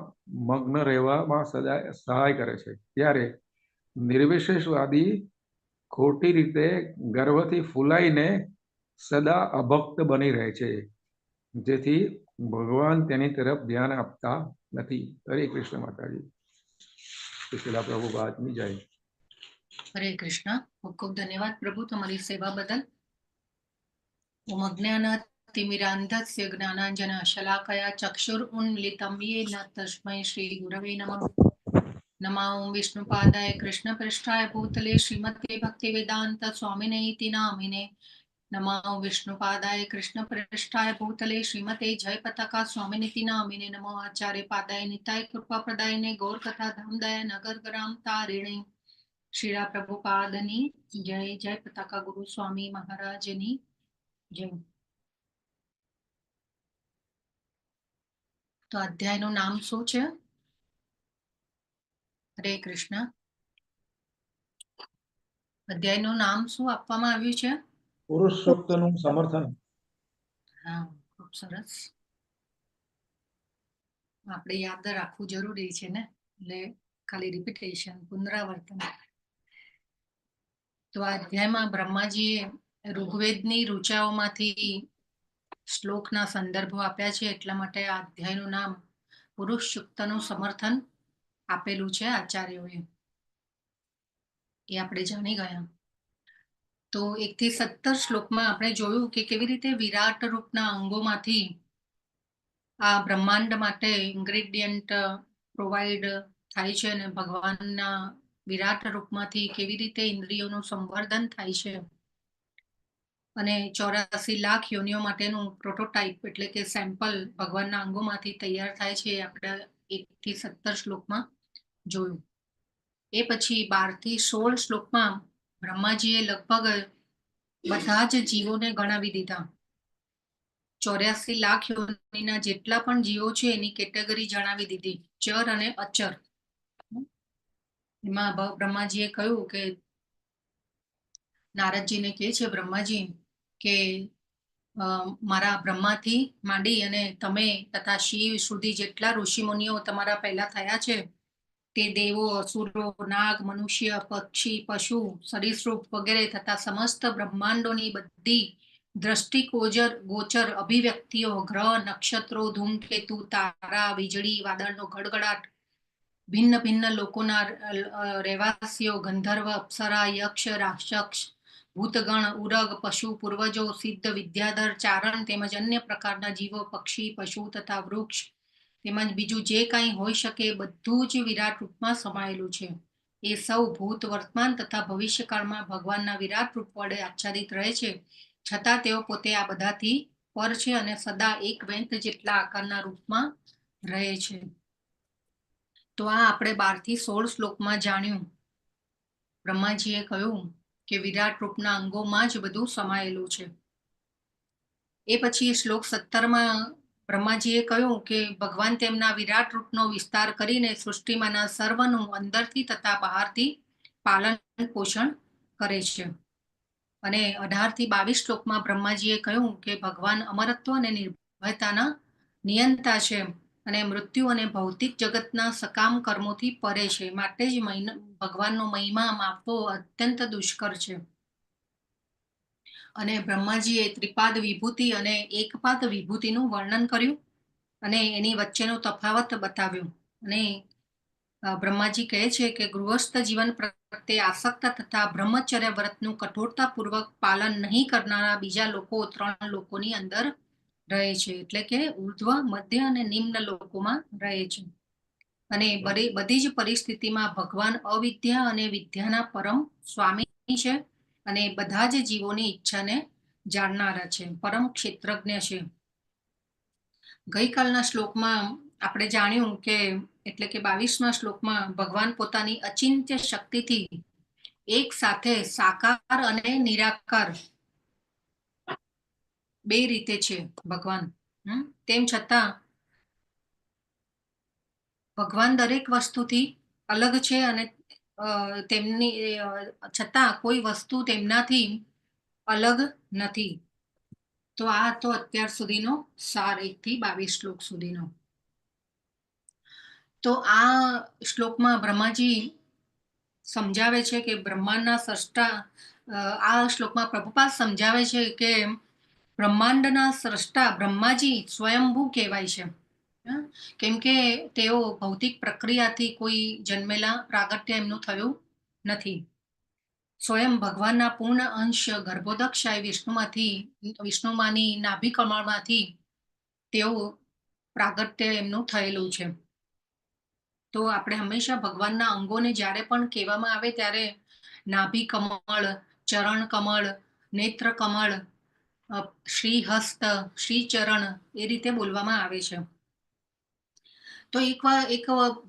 મગ્ન રહેવામાં સહાય કરે છે. ત્યારે નિર્વિશેષવાદી ખોટી રીતે ગર્વથી ફૂલાઈને સદા અભક્ત બની રહે છે, જેથી ભગવાન તેની તરફ ધ્યાન આપતા નથી. હરે કૃષ્ણ માતાજી. શીલા પ્રભુપાદની જય. હરે કૃષ્ણ. ખૂબ ખૂબ ધન્યવાદ પ્રભુ તમારી સેવા બદલ. ઓમ અજ્ઞાનાતિમિરાન્ધસ્ય જ્ઞાનાંજન શલાકયા ચક્ષુરુન્મિલિતં येन તસ્मै શ્રી ગુરવે નમઃ. નમઃ ઓમ વિષ્ણુપાદાય કૃષ્ણપૃષ્ઠાય ભૂતલે શ્રીમતે ભક્તિવેદાંત સ્વામિને ઇતિ નામિને. નમઃ ઓમ વિષ્ણુપાદાય કૃષ્ણપૃષ્ઠાય ભૂતલે શ્રીમતે જયપતાકા સ્વામિનિતિ નામિને. નમઃ આચાર્ય પાદાય નિતાય કૃપાપ્રદાયને ગૌર કથા ધામદાય નગર ગ્રામ તારિણે. શ્રીલા પ્રભુપાદની જય. જય પતાકા ગુરુ સ્વામી મહારાજની જય. તો અધ્યાયનું નામ શું છે? હરે કૃષ્ણ. અધ્યાયનું નામ શું આપવામાં આવ્યું છે? પુરુષ સૂક્તનું સમર્થન. હા, ખૂબ સરસ. આપણે યાદ રાખવું જરૂરી છે ને, એટલે ખાલી રિપીટેશન, પુનરાવર્તન. તો આ અધ્યાયમાં બ્રહ્માજીએ ઋગ્વેદની ઋચાઓમાંથી શ્લોકના સંદર્ભો આપ્યા છે, એટલા માટે આ અધ્યાયનું નામ પુરુષ સૂક્તનું સમર્થન આપેલું છે આચાર્યોએ. એ આપણે જાણી ગયા. તો 1 થી 17 શ્લોકમાં આપણે જોયું કે કેવી રીતે વિરાટ રૂપના અંગોમાંથી આ બ્રહ્માંડ માટે ઇન્ગ્રેડિયન્ટ પ્રોવાઈડ થાય છે અને ભગવાનના વિરાટ રૂપમાંથી કેવી રીતે ઇન્દ્રિયોનું સંવર્ધન થાય છે અને 84 લાખ યોનિઓ માટેનું પ્રોટોટાઇપ એટલે કે સેમ્પલ ભગવાનના અંગોમાંથી તૈયાર થાય છે. આપણે 1 થી 17 શ્લોકમાં જોયું. એ પછી 12 થી 16 શ્લોકમાં બ્રહ્માજીએ લગભગ બધા જ જીવોને ગણાવી દીધા. 84 લાખ યોનિના જેટલા પણ જીવો છે એની કેટેગરી જણાવી દીધી, ચર અને અચર. એમાં બ્રહ્માજીએ કહ્યું કે નારદજીને કહે છે બ્રહ્માજી કે મારા બ્રહ્માથી માંડી અને તમે તથા શિવ સુધી જેટલા ઋષિમુનિઓ તમારા પહેલા થયા છે તે દેવો, અસુરો, નાગ, મનુષ્ય, પક્ષી, પશુ, સરીસૃપ વગેરે તથા સમસ્ત બ્રહ્માંડોની બધી ગોચર અભિવ્યક્તિઓ, ગ્રહ, નક્ષત્રો, ધૂમકેતુ, તારા, વીજળી, વાદળનો ગડગડાટ, ભિન્ન ભિન્ન લોકોના રહેવાસીઓ, ગંધર્વ, અપ્સરા, યક્ષ, રાક્ષસ, ભૂતગણ, ઉરગ, પશુ, પૂર્વજો, સિદ્ધ, વિદ્યાધર, ચારણ તેમજ અન્ય પ્રકારના જીવો, પક્ષી, પશુ તથા વૃક્ષ તેમજ બીજું જે કાંઈ હોઈ શકે બધું જ વિરાટ રૂપમાં સમાયેલું છે. એ સૌ ભૂત, વર્તમાન તથા ભવિષ્યકાળમાં ભગવાનના વિરાટ રૂપ વડે આચ્છાદિત રહે છે, છતાં તેઓ પોતે આ બધાથી પર છે અને સદા એક વેંત જેટલા આકારના રૂપમાં રહે છે. તો આ આપણે 12 થી 16 શ્લોકમાં જાણ્યું. બ્રહ્માજીએ કહ્યું કે વિરાટ રૂપના અંગોમાં જ બધું સમાયેલું છે. એ પછી શ્લોક 17માં બ્રહ્માજીએ કહ્યું કે ભગવાન તેમના વિરાટ રૂપનો વિસ્તાર કરીને સૃષ્ટિમાંના સર્વનું અંદરથી તથા બહારથી પાલન પોષણ કરે છે. અને 18 થી 22 શ્લોકમાં બ્રહ્માજીએ કહ્યું કે ભગવાન અમરત્વ અને નિર્ભયતાના નિયંતા છે અને મૃત્યુ અને ભૌતિક જગતના સકામ કર્મોથી પરે છે, માટે જ ભગવાનનો મહિમા માપવો અત્યંત દુષ્કર છે. અને બ્રહ્માજીએ ત્રિપાદ વિભૂતિ અને એકપાદ વિભૂતિનું વર્ણન કર્યું અને એની વચ્ચેનો તફાવત બતાવ્યો. અને બ્રહ્માજી કહે છે કે ગૃહસ્થ જીવન પ્રત્યે આસક્ત તથા બ્રહ્મચર્ય વ્રતનું કઠોરતાપૂર્વક પાલન નહીં કરનારા બીજા લોકો 3 લોકોની અંદર રહે છે, એટલે કે ઉર્ધ્વ, મધ્ય અને નિમ્ન લોકોમાં રહે છે. અને બધી જ પરિસ્થિતિમાં ભગવાન અવિદ્યા અને વિદ્યાના પરમ સ્વામી છે અને બધા જ જીવોની ઈચ્છાને જાણનારા છે, પરમ ક્ષેત્રજ્ઞ છે. ગઈકાલના શ્લોકમાં આપણે જાણ્યું કે એટલે કે 22મા શ્લોકમાં ભગવાન પોતાની અચિંત્ય શક્તિથી એક સાથે સાકાર અને નિરાકાર બે રીતે છે ભગવાન. તેમ છતાં ભગવાન દરેક વસ્તુથી અલગ છે અને તેમની છતાં કોઈ વસ્તુ તેમનાથી અલગ નથી. તો આ તો અત્યાર સુધીનો સાર 1 થી 22 શ્લોક સુધીનો. તો આ શ્લોકમાં બ્રહ્માજી સમજાવે છે કે બ્રહ્માંડના સ્રષ્ટા, આ શ્લોકમાં પ્રભુપાદ સમજાવે છે કે બ્રહ્માંડના સ્રષ્ટા બ્રહ્માજી સ્વયંભૂ કહેવાય છે, કેમ કે તેઓ ભૌતિક પ્રક્રિયાથી કોઈ જન્મેલા પ્રાગટ્ય એમનું થયું નથી. સ્વયં ભગવાનના પૂર્ણ અંશ ગર્ભોદકશાહી વિષ્ણુમાની નાભી કમળમાંથી તેઓ પ્રાગટ્ય એમનું થયેલું છે. તો આપણે હંમેશા ભગવાનના અંગોને જ્યારે પણ કહેવામાં આવે ત્યારે નાભી કમળ, ચરણ કમળ, નેત્ર કમળ, શ્રીહસ્ત, શ્રીચરણ એ રીતે બોલવામાં આવે છે. તો એક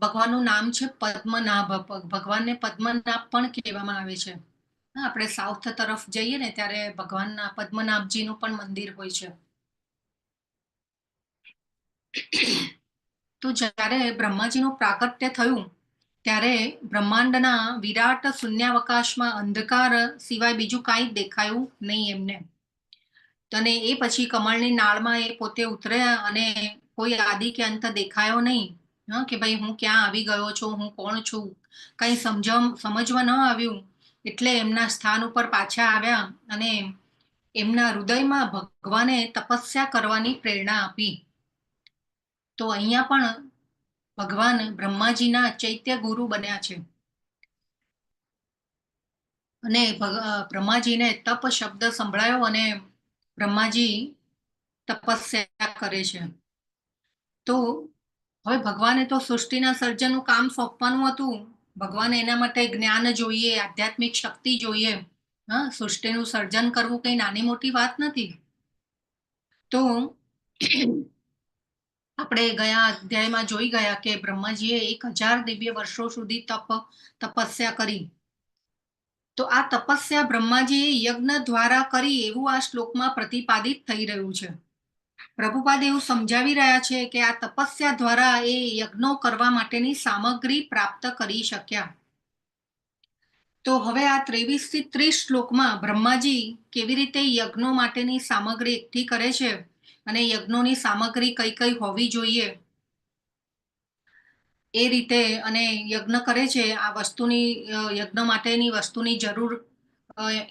ભગવાનનું નામ છે પદ્મનાભ. ભગવાનને પદ્મનાભ પણ કહેવામાં આવે છે. આપણે સાઉથ તરફ જઈએ ને ત્યારે ભગવાનના પદ્મનાભજીનું પણ મંદિર હોય છે. તો જ્યારે બ્રહ્માજીનું પ્રાગટ્ય થયું ત્યારે બ્રહ્માંડના વિરાટ શૂન્યાવકાશમાં અંધકાર સિવાય બીજું કાંઈ દેખાયું નહીં એમને. અને એ પછી કમળની નાળમાં એ પોતે ઉતર્યા અને કોઈ આદિ કે અંત દેખાયો નહીં, કે ભાઈ હું ક્યાં આવી ગયો છું, હું કોણ છું, કંઈ સમજવા ન આવ્યું. એટલે એમના સ્થાન ઉપર પાછા આવ્યા અને એમના હૃદયમાં ભગવાને તપસ્યા કરવાની પ્રેરણા આપી. તો અહીંયા પણ ભગવાન બ્રહ્માજીના ચૈત્ય ગુરુ બન્યા છે અને બ્રહ્માજીને તપ શબ્દ સંભળાયો અને બ્રહ્માજી તપસ્યા કરે છે. તો હવે ભગવાને તો સૃષ્ટિના સર્જનનું કામ સોંપવાનું હતું. ભગવાને એના માટે જ્ઞાન જોઈએ, આધ્યાત્મિક શક્તિ જોઈએ. સૃષ્ટિનું સર્જન કરવું કઈ નાની મોટી વાત નથી. તો આપણે ગયા અધ્યાયમાં જોઈ ગયા કે બ્રહ્માજીએ 1000 દિવ્ય વર્ષો સુધી તપસ્યા કરી. તો આ તપસ્યા બ્રહ્માજીએ યજ્ઞ દ્વારા કરી એવું આ શ્લોકમાં પ્રતિપાદિત થઈ રહ્યું છે. પ્રભુપાદ એવું સમજાવી રહ્યા છે કે આ તપસ્યા દ્વારા એ યજ્ઞો કરવા માટેની સામગ્રી પ્રાપ્ત કરી શક્યા. તો હવે આ 23 થી 30 શ્લોકમાં બ્રહ્માજી કેવી રીતે યજ્ઞો માટેની સામગ્રી એકઠી કરે છે અને યજ્ઞોની સામગ્રી કઈ કઈ હોવી જોઈએ એ રીતે અને યજ્ઞ કરે છે. આ વસ્તુની યજ્ઞ માટેની વસ્તુની જરૂર,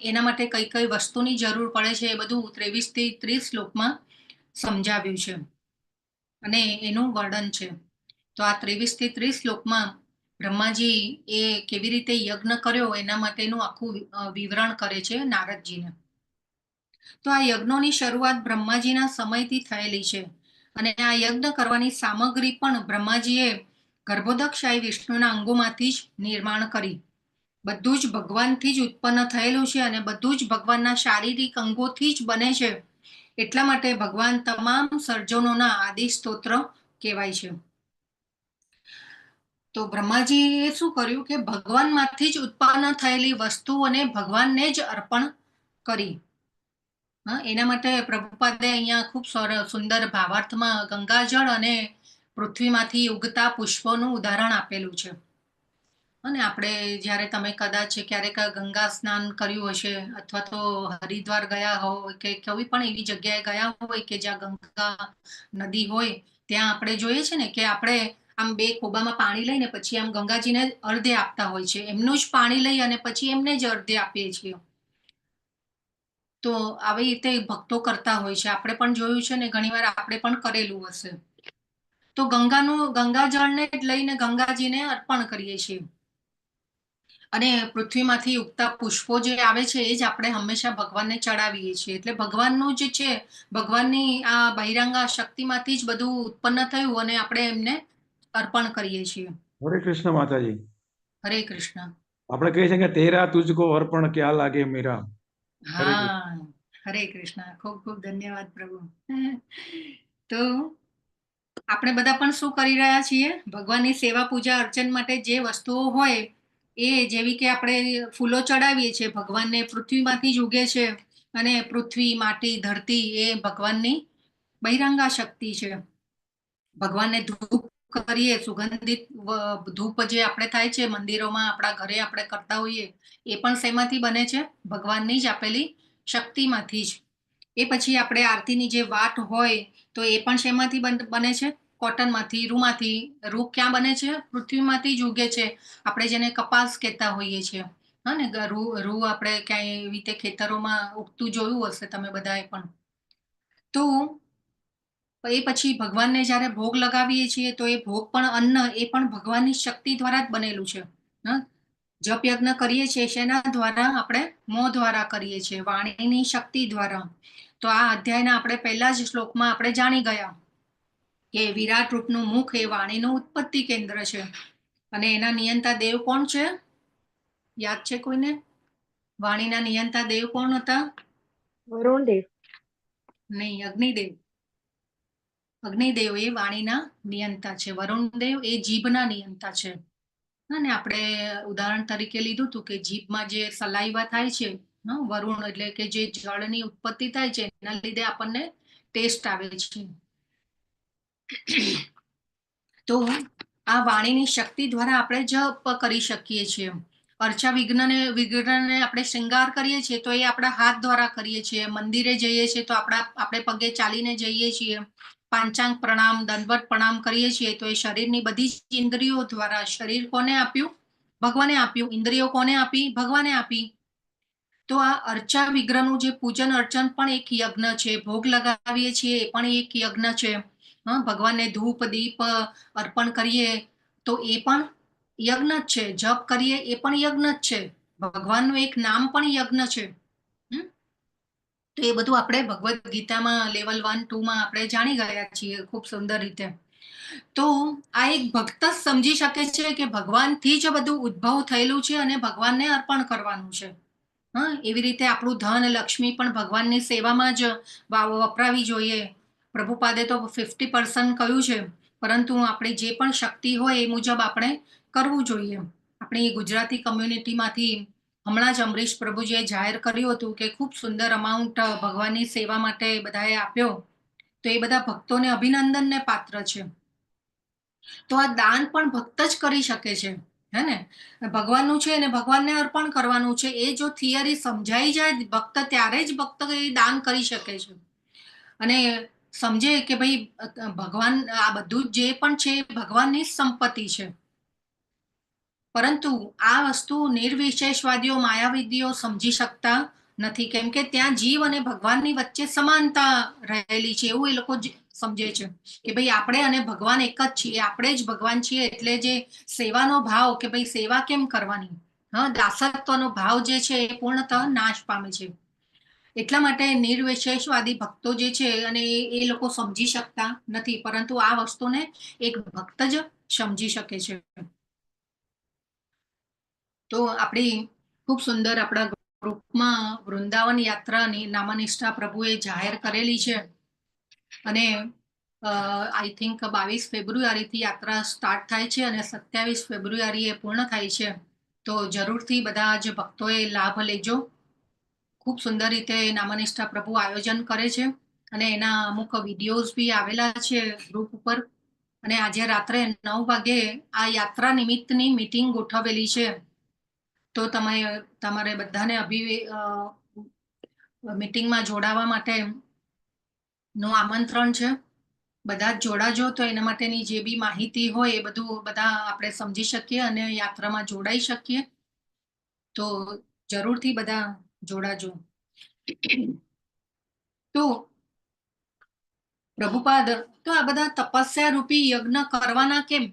એના માટે કઈ કઈ વસ્તુની જરૂર પડે છે એ બધું 23 થી 30 શ્લોકમાં સમજાવ્યું છે અને એનું વર્ણન છે. તો આ 23 થી 30 શ્લોકમાં બ્રહ્માજી એ કેવી રીતે યજ્ઞ કર્યો એના માટેનું આખું વિવરણ કરે છે નારદજીને. તો આ યજ્ઞોની શરૂઆત બ્રહ્માજીના સમયથી થયેલી છે અને આ યજ્ઞ કરવાની સામગ્રી પણ બ્રહ્માજીએ ગર્ભોદકશાહી વિષ્ણુના અંગોમાંથી જ નિર્માણ કરી. બધું જ ભગવાનથી જ ઉત્પન્ન થયેલું છે અને બધું જ ભગવાનના શારીરિક અંગોથી જ બને છે. એટલા માટે ભગવાન તમામ સર્જનોના આદિ સ્તોત્ર કહેવાય છે. તો બ્રહ્માજીએ શું કર્યું કે ભગવાનમાંથી જ ઉત્પન્ન થયેલી વસ્તુઓને ભગવાનને જ અર્પણ કરી. એના માટે પ્રભુપાદે અહીંયા ખૂબ સુંદર ભાવાર્થમાં ગંગાજળ અને પૃથ્વીમાંથી ઉગતા પુષ્પોનું ઉદાહરણ આપેલું છે. અને આપણે જ્યારે તમે કદાચ ક્યારેક ગંગા સ્નાન કર્યું હશે અથવા તો હરિદ્વાર ગયા હોય કે કોઈ પણ એવી જગ્યાએ ગયા હોય કે જ્યાં ગંગા નદી હોય, ત્યાં આપણે જોઈએ છે ને કે આપણે આમ 2 ખોબામાં પાણી લઈને પછી આમ ગંગાજીને અર્ધ્ય આપતા હોય છે. એમનું જ પાણી લઈ અને પછી એમને જ અર્ધ્ય આપીએ છીએ. તો આવી રીતે ભક્તો કરતા હોય છે. આપણે પણ જોયું છે ને ઘણીવાર આપણે પણ કરેલું હશે. તો ગંગાજળને જ લઈને ગંગાજીને અર્પણ કરીએ છીએ. અને પૃથ્વીમાંથી ઉગતા પુષ્પો જે આવે છે એ જ આપણે હંમેશા ભગવાનને ચડાવીએ છીએ. એટલે ભગવાનનું જે છે, ભગવાનની આ બહિરંગા શક્તિમાંથી જ બધું ઉત્પન્ન થયું અને આપણે એમને અર્પણ કરીએ છીએ. હરે કૃષ્ણ માતાજી. હરે કૃષ્ણ. આપણે કહીએ છીએ કે તેરા તુજકો અર્પણ ક્યાં લાગે મેરા. હા, હરે કૃષ્ણ. ખૂબ ખૂબ ધન્યવાદ પ્રભુ. તો આપણે બધા પણ શું કરી રહ્યા છીએ? ભગવાનની સેવા પૂજા અર્ચન માટે જે વસ્તુઓ હોય એ, જેવી કે આપણે ફૂલો ચડાવીએ છીએ ભગવાનને, પૃથ્વીમાંથી જ ઉગે છે અને પૃથ્વી, માટી, ધરતી એ ભગવાનની બહિરંગા શક્તિ છે. ભગવાનને ધૂપ કરીએ, સુગંધિત ધૂપ જે આપણે થાય છે મંદિરોમાં, આપણા ઘરે આપણે કરતા હોઈએ, એ પણ શેમાંથી બને છે? ભગવાનની જ આપેલી શક્તિમાંથી જ. એ પછી આપણે આરતીની જે વાટ હોય તો એ પણ શેમાંથી બને છે? કોટનમાંથી, રૂમાંથી. રૂ ક્યાં બને છે? પૃથ્વીમાંથી જ ઉગે છે. આપણે જેને કપાસ કહેતા હોઈએ છીએ. હા ને, રૂ આપણે ક્યાંય એવી રીતે ખેતરોમાં ઉગતું જોયું હશે તમે બધાએ પણ. તો એ પછી ભગવાનને જ્યારે ભોગ લગાવીએ છીએ તો એ ભોગ પણ, અન્ન એ પણ ભગવાનની શક્તિ દ્વારા જ બનેલું છે. જપ યજ્ઞ કરીએ છીએ શેના દ્વારા? આપણે મોં દ્વારા કરીએ છીએ, વાણીની શક્તિ દ્વારા. તો આ અધ્યાયના આપણે પહેલા જ શ્લોકમાં આપણે જાણી ગયા કે વિરાટ રૂપનું મુખ એ વાણીનું ઉત્પત્તિ કેન્દ્ર છે. અને એના નિયંતા દેવ કોણ છે? યાદ છે કોઈને? વાણીના નિયંતા દેવ કોણ હતા? વરુણદેવ. નહીં, અગ્નિદેવ. અગ્નિદેવ એ વાણીના નિયંતા છે. વરુણદેવ એ જીભના નિયંતા છે. અને આપણે ઉદાહરણ તરીકે લીધું હતું કે જીભમાં જે સલાઈવા થાય છે, વરુણ એટલે કે જે જળની ઉત્પત્તિ થાય છે, એના લીધે આપણને ટેસ્ટ આવે છે. તો આ વાણીની શક્તિ દ્વારા આપણે જપ કરી શકીએ છીએ. અર્ચા વિઘ્નને આપણે શૃંગાર કરીએ છીએ તો એ આપણા હાથ દ્વારા કરીએ છીએ. મંદિરે જઈએ છીએ તો આપણે પગે ચાલીને જઈએ છીએ. પાંચાંગ પ્રણામ, દંડવત પ્રણામ કરીએ છીએ તો એ શરીરની બધી જ ઇન્દ્રિયો દ્વારા. શરીર કોને આપ્યું? ભગવાને આપ્યું. ઇન્દ્રિયો કોને આપી? ભગવાને આપી. તો આ અર્ચા વિગ્રહનું જે પૂજન અર્ચન પણ એક યજ્ઞ છે. ભોગ લગાવીએ છીએ એ પણ એક યજ્ઞ છે. ભગવાનને ધૂપ દીપ અર્પણ કરીએ તો એ પણ યજ્ઞ જ છે. જપ કરીએ એ પણ યજ્ઞ જ છે. ભગવાનનું એક નામ પણ યજ્ઞ છે. તો એ બધું આપણે ભગવદ્ ગીતામાં લેવલ 1, 2 આપણે જાણી ગયા છીએ ખૂબ સુંદર રીતે. તો આ એક ભક્ત જ સમજી શકે છે કે ભગવાનથી જ બધું ઉદ્ભવ થયેલું છે અને ભગવાનને અર્પણ કરવાનું છે. એવી રીતે આપણું ધન, લક્ષ્મી પણ ભગવાનની સેવામાં જ વપરાવી જોઈએ. પ્રભુપાદે તો 50% કહ્યું છે, પરંતુ આપણી જે પણ શક્તિ હોય એ મુજબ આપણે કરવું જોઈએ. આપણી ગુજરાતી કમ્યુનિટીમાંથી હમણાં જ અમરીશ પ્રભુજીએ જાહેર કર્યું હતું કે ખૂબ સુંદર અમાઉન્ટ ભગવાનની સેવા માટે બધાએ આપ્યો. તો એ બધા ભક્તોને અભિનંદનને પાત્ર છે. તો આ દાન પણ ભક્ત જ કરી શકે છે. હે ને? ભગવાનનું છે અને ભગવાનને અર્પણ કરવાનું છે. એ જો થિયરી સમજાઈ જાય ભક્ત, ત્યારે જ ભક્ત એ દાન કરી શકે છે. અને સમજે કે ભાઈ ભગવાન આ બધું જે પણ છે ભગવાનની સંપત્તિ છે. પરંતુ આ વસ્તુ નિર્વિશેષવાદીઓ, માયાવિદીઓ સમજી શકતા નથી. કેમ કે ત્યાં જીવ અને ભગવાનની વચ્ચે સમાનતા રહેલી છે એવું એ લોકો સમજે છે કે ભાઈ આપણે અને ભગવાન એક જ છીએ, આપણે જ ભગવાન છીએ. એટલે જે સેવાનો ભાવ કે ભાઈ સેવા કેમ કરવાની, દાસત્વનો ભાવ જે છે એ પૂર્ણતઃ નાશ પામે છે. એટલા માટે નિર્વિશેષવાદી ભક્તો જે છે અને એ લોકો સમજી શકતા નથી, પરંતુ આ વસ્તુને એક ભક્ત જ સમજી શકે છે. તો આપણી ખૂબ સુંદર આપણા ગ્રુપમાં વૃંદાવન યાત્રાની નામનિષ્ઠા પ્રભુએ જાહેર કરેલી છે. અને આઈ થિંક 22 ફેબ્રુઆરીથી યાત્રા સ્ટાર્ટ થાય છે અને 27 ફેબ્રુઆરીએ પૂર્ણ થાય છે. તો જરૂરથી બધા જ ભક્તોએ લાભ લેજો. ખૂબ સુંદર રીતે નામનિષ્ઠા પ્રભુ આયોજન કરે છે અને એના અમુક વિડીયોઝ બી આવેલા છે ગ્રુપ ઉપર. અને આજે રાત્રે 9 વાગે આ યાત્રા નિમિત્તની મીટિંગ ગોઠવેલી છે. તો તમારે બધાને મીટિંગમાં જોડાવા માટે નું આમંત્રણ છે. બધા જ જોડાજો તો એના માટેની જે બી માહિતી હોય એ બધું બધા આપણે સમજી શકીએ અને યાત્રામાં જોડાઈ શકીએ. તો જરૂરથી બધા જોડાજો. તો પ્રભુપાદ, તો આ બધા તપસ્યા રૂપી યજ્ઞ કરવાના કેમ?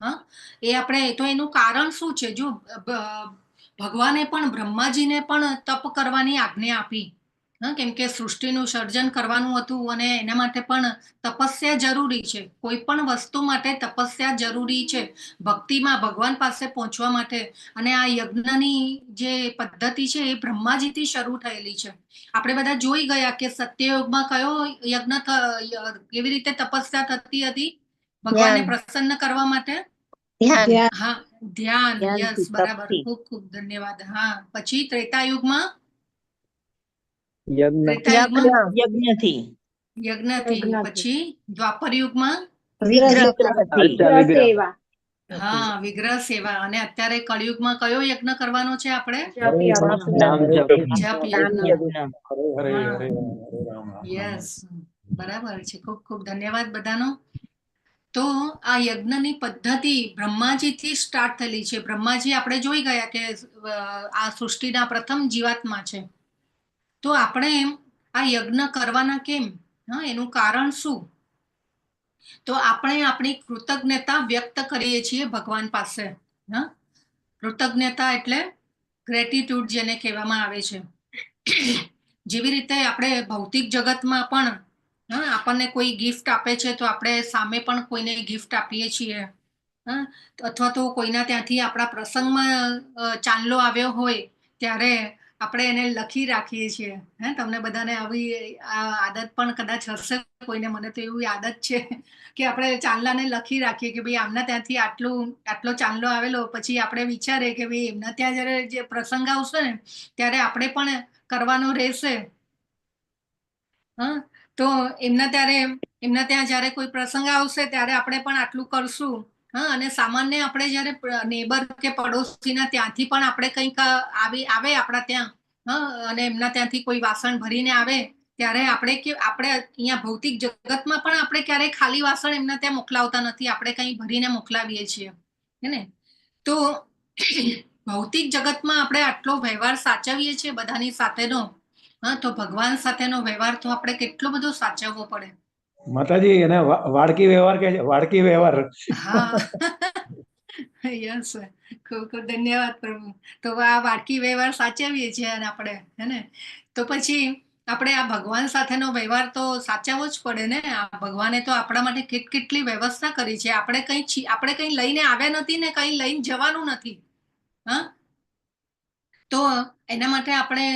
હા, એ આપણે તો એનું કારણ શું છે? જો ભગવાને પણ બ્રહ્માજીને પણ તપ કરવાની આજ્ઞા આપી. હા, કેમ કે સૃષ્ટિનું સર્જન કરવાનું હતું અને એના માટે પણ તપસ્યા જરૂરી છે. કોઈ પણ વસ્તુ માટે તપસ્યા જરૂરી છે ભક્તિમાં ભગવાન પાસે પહોંચવા માટે. અને આ યજ્ઞની જે પદ્ધતિ છે એ બ્રહ્માજીથી શરૂ થયેલી છે. આપણે બધા જોઈ ગયા કે સત્યયુગમાં કયો યજ્ઞ કેવી રીતે તપસ્યા થતી હતી ભગવાનને પ્રસન્ન કરવા માટે? હા, ધ્યાન. યસ, બરાબર, ખૂબ ખૂબ ધન્યવાદ. હા, પછી ત્રેતાયુગમાં યજ્ઞથી. પછી દ્વાપર યુગમાં હા, વિગ્રહ સેવા. અને અત્યારે કળિયુગમાં કયો યજ્ઞ કરવાનો છે આપણે? જપ યજ્ઞ. યસ, બરાબર છે. ખૂબ ખૂબ ધન્યવાદ બધાનો. તો આ યજ્ઞની પદ્ધતિ બ્રહ્માજીથી સ્ટાર્ટ થયેલી છે. બ્રહ્માજી આપણે જોઈ ગયા કે આ સૃષ્ટિના પ્રથમ જીવાત્મા છે. તો આપણે આ યજ્ઞ કરવાના કેમ? હા, એનું કારણ શું? તો આપણે આપણી કૃતજ્ઞતા વ્યક્ત કરીએ છીએ ભગવાન પાસે. હા, કૃતજ્ઞતા એટલે ગ્રેટિટ્યુડ જેને કહેવામાં આવે છે. જેવી રીતે આપણે ભૌતિક જગતમાં પણ આપણને કોઈ ગિફ્ટ આપે છે તો આપણે સામે પણ કોઈને ગિફ્ટ આપીએ છીએ. અથવા તો કોઈના ત્યાંથી આપણા પ્રસંગમાં ચાંદલો આવ્યો હોય ત્યારે આપણે એને લખી રાખીએ છીએ. તમને બધાને આવી આદત પણ કદાચ હશે કોઈને. મને તો એવી આદત છે કે આપણે ચાંદલાને લખી રાખીએ કે ભાઈ આમના ત્યાંથી આટલો ચાંદલો આવેલો. પછી આપણે વિચારીએ કે ભાઈ એમના ત્યાં જયારે જે પ્રસંગ આવશે ને ત્યારે આપણે પણ કરવાનો રહેશે. હા, તો એમના ત્યાં જયારે કોઈ પ્રસંગ આવશે ત્યારે આપણે પણ આટલું કરશું. હા, અને સામાન્ય આપણે જયારે નેબર કે પડોશીના ત્યાંથી પણ આપણે કંઈક આવે આપણા ત્યાં, અને એમના ત્યાંથી કોઈ વાસણ ભરીને આવે ત્યારે આપણે અહીંયા ભૌતિક જગતમાં પણ આપણે ક્યારેય ખાલી વાસણ એમના ત્યાં મોકલાવતા નથી. આપણે કંઈ ભરીને મોકલાવીએ છીએ, હે ને? તો ભૌતિક જગતમાં આપણે આટલો વ્યવહાર સાચવીએ છીએ બધાની સાથેનો. હા, તો ભગવાન સાથેનો વ્યવહાર તો આપણે કેટલો બધો સાચવવો પડે. માતાજી એને વાડકી વ્યવહાર કહે છે. વાડકી વ્યવહાર. હા, યસ, ખૂબ ખૂબ ધન્યવાદ પ્રભુ. તો આ વાડકી વ્યવહાર સાચવીએ છીએ અને આપણે, હે ને? તો પછી આપણે આ ભગવાન સાથેનો વ્યવહાર તો સાચવવો જ પડે ને. આ ભગવાને તો આપણા માટે કેટલી વ્યવસ્થા કરી છે. આપણે કંઈ લઈને આવ્યા નથી ને કંઈ લઈને જવાનું નથી. હા, તો એના માટે આપણે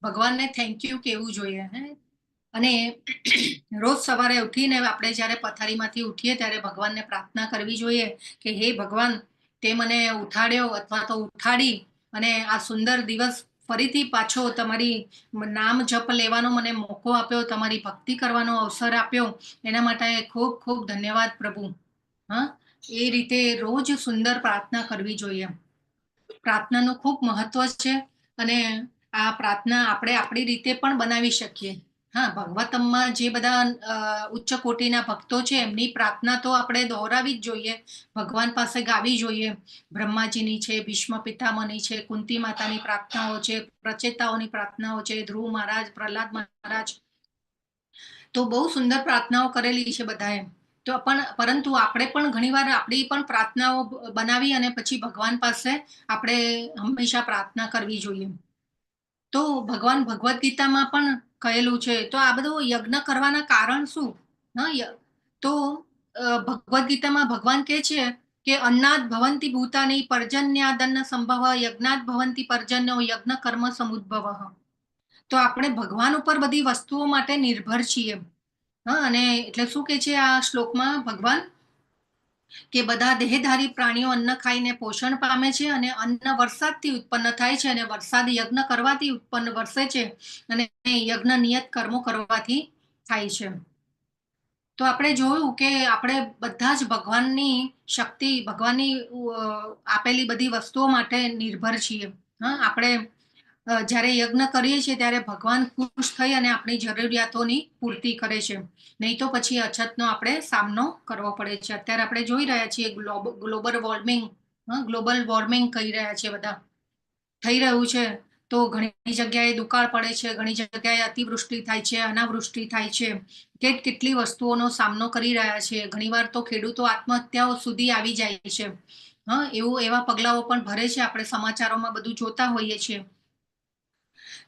ભગવાનને થેન્ક યુ કહેવું જોઈએ. અને રોજ સવારે ઉઠીને આપણે જ્યારે પથારીમાંથી ઉઠીએ ત્યારે ભગવાનને પ્રાર્થના કરવી જોઈએ કે હે ભગવાન, તે મને ઉઠાડ્યો અથવા તો ઉઠાડી અને આ સુંદર દિવસ ફરીથી પાછો તમારી નામ જપ લેવાનો મને મોકો આપ્યો, તમારી ભક્તિ કરવાનો અવસર આપ્યો. એના માટે ખૂબ ખૂબ ધન્યવાદ પ્રભુ. હા, એ રીતે રોજ સુંદર પ્રાર્થના કરવી જોઈએ. પ્રાર્થનાનું ખૂબ મહત્વ છે અને આ પ્રાર્થના આપણે આપણી રીતે પણ બનાવી શકીએ. હા, ભગવતમમાં જે બધા ઉચ્ચ કોટીના ભક્તો છે એમની પ્રાર્થના તો આપણે દોહરાવી જ જોઈએ, ભગવાન પાસે ગાવી જોઈએ. બ્રહ્માજીની છે, ભીષ્મ પિતામહની છે, કુંતી માતાની પ્રાર્થનાઓ છે, પ્રચેતાઓની પ્રાર્થનાઓ છે, ધ્રુવ મહારાજ, પ્રહલાદ મહારાજ. તો બહુ સુંદર પ્રાર્થનાઓ કરેલી છે બધાએ. તો પરંતુ આપણે પણ ઘણીવાર આપણી પણ પ્રાર્થનાઓ બનાવી અને પછી ભગવાન પાસે આપણે હંમેશા પ્રાર્થના કરવી જોઈએ. તો ભગવાન ભગવદ્ ગીતામાં પણ કહેલું છે. તો આ બધું યજ્ઞ કરવાના કારણ શું? તો ભગવદ્ ગીતામાં ભગવાન કહે છે કે અન્નાદ ભવંતી ભૂતાની પર્જન્યાદન્ન સંભવ યજ્ઞાદ ભવંતી પર્જન્યો યજ્ઞ કર્મ સમુદ્ભવ. તો આપણે ભગવાન ઉપર બધી વસ્તુઓ માટે નિર્ભર છીએ. હા, અને એટલે શું કે છે આ શ્લોકમાં ભગવાન કે બધા દેહધારી પ્રાણીઓ અન્ન ખાઈને પોષણ પામે છે અને અન્ન વરસાદથી ઉત્પન્ન થાય છે અને વરસાદ યજ્ઞ કરવાથી ઉત્પન્ન વરસે છે અને યજ્ઞ નિયત કર્મો કરવાથી થાય છે. તો આપણે જોયું કે આપણે બધા જ ભગવાનની શક્તિ, ભગવાનની આપેલી બધી વસ્તુઓ માટે નિર્ભર છીએ. હા, આપણે જ્યારે યજ્ઞ કરીએ છીએ ત્યારે ભગવાન ખુશ થઈ અને આપણી જરૂરિયાતોની પૂર્તિ કરે છે. નહીં તો પછી અછતનો આપણે સામનો કરવો પડે છે. અત્યારે આપણે જોઈ રહ્યા છીએ ગ્લોબલ વોર્મિંગ કહી રહ્યા છે બધા, થઈ રહ્યું છે. તો ઘણી જગ્યાએ દુકાળ પડે છે, ઘણી જગ્યાએ અતિવૃષ્ટિ થાય છે, અનાવૃષ્ટિ થાય છે, કેટલી વસ્તુઓનો સામનો કરી રહ્યા છે. ઘણીવાર તો ખેડૂતો આત્મહત્યાઓ સુધી આવી જાય છે. એવા પગલાઓ પણ ભરે છે. આપણે સમાચારોમાં બધું જોતા હોઈએ છીએ.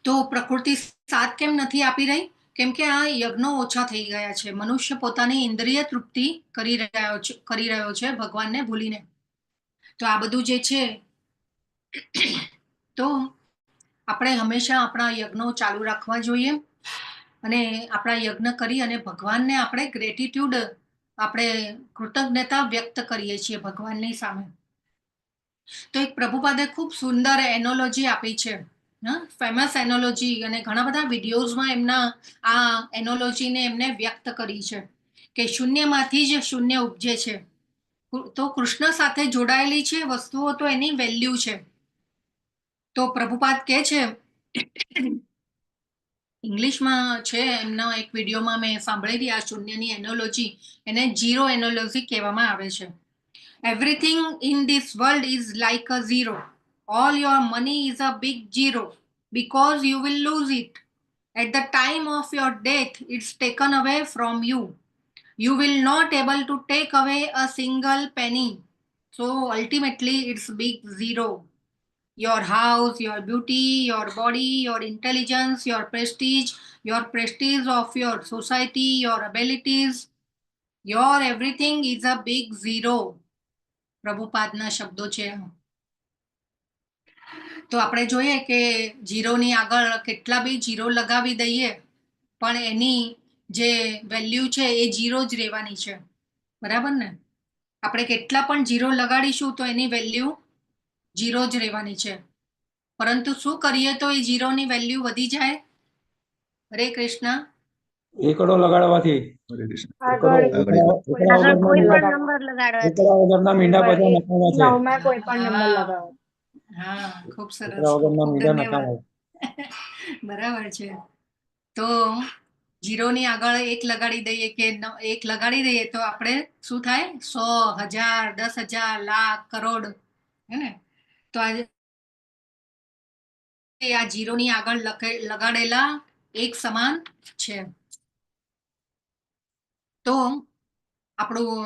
તો પ્રકૃતિ સાથ કેમ નથી આપી રહી? કેમ કે આ યજ્ઞો ઓછા થઈ ગયા છે. મનુષ્ય પોતાની ઇન્દ્રિય તૃપ્તિ કરી રહ્યો છે ભગવાનને ભૂલીને. તો આ બધું જે છે, તો આપણે હંમેશા આપણા યજ્ઞો ચાલુ રાખવા જોઈએ અને આપણા યજ્ઞ કરી અને ભગવાનને આપણે ગ્રેટિટ્યુડ, આપણે કૃતજ્ઞતા વ્યક્ત કરીએ છીએ ભગવાનની સામે. તો એક પ્રભુપાદે ખૂબ સુંદર એનોલોજી આપી છે, ફેમસ એનોલોજી, અને ઘણા બધા વિડીયોઝમાં એમના આ એનોલોજીને એમને વ્યક્ત કરી છે કે શૂન્યમાંથી જ શૂન્ય ઉપજે છે. તો કૃષ્ણ સાથે જોડાયેલી છે વસ્તુઓ, તો એની વેલ્યુ છે. તો પ્રભુપાદ કહે છે, ઇંગ્લિશમાં છે, એમના એક વિડીયોમાં મેં સાંભળેલી આ શૂન્યની એનોલોજી, એને ઝીરો એનોલોજી કહેવામાં આવે છે. Everything in this world is like a zero. All your money is a big zero because you will lose it. At the time of your death, it's taken away from you. You will not able to take away a single penny. So ultimately, it's big zero. Your house, your beauty, your body, your intelligence, your prestige of your society, your abilities, your everything is a big zero. પ્રભુપાદના શબ્દો છે. તો આપણે જોઈએ કે ઝીરોની આગળ કેટલા બી zero લગાવી દઈએ પણ એની જે વેલ્યુ છે એ ઝીરો જ રહેવાની છે. બરાબર ને? આપણે કેટલા પણ ઝીરો લગાડીશું તો એની વેલ્યુ ઝીરો જ રહેવાની છે. પરંતુ શું કરીએ તો એ ઝીરોની વેલ્યુ વધી જાય? હરે કૃષ્ણ. એકડો લગાડવાથી હરે કૃષ્ણ. એકડા વગરના મીંડા બધા નકામા છે. હા, ખૂબ સરસ. એકડા વગરના ખૂબ મીંડા ધન્યવાદ. નકામા. બરાબર છે. તો ઝીરોની આગળ એક લગાડી દઈએ કે એક લગાડી દઈએ તો આપણે શું થાય? 100, 1000, 10,000, લાખ, કરોડ, હે ને? તો આ ઝીરોની આગળ લગાડેલા એક સમાન છે. તો આપણું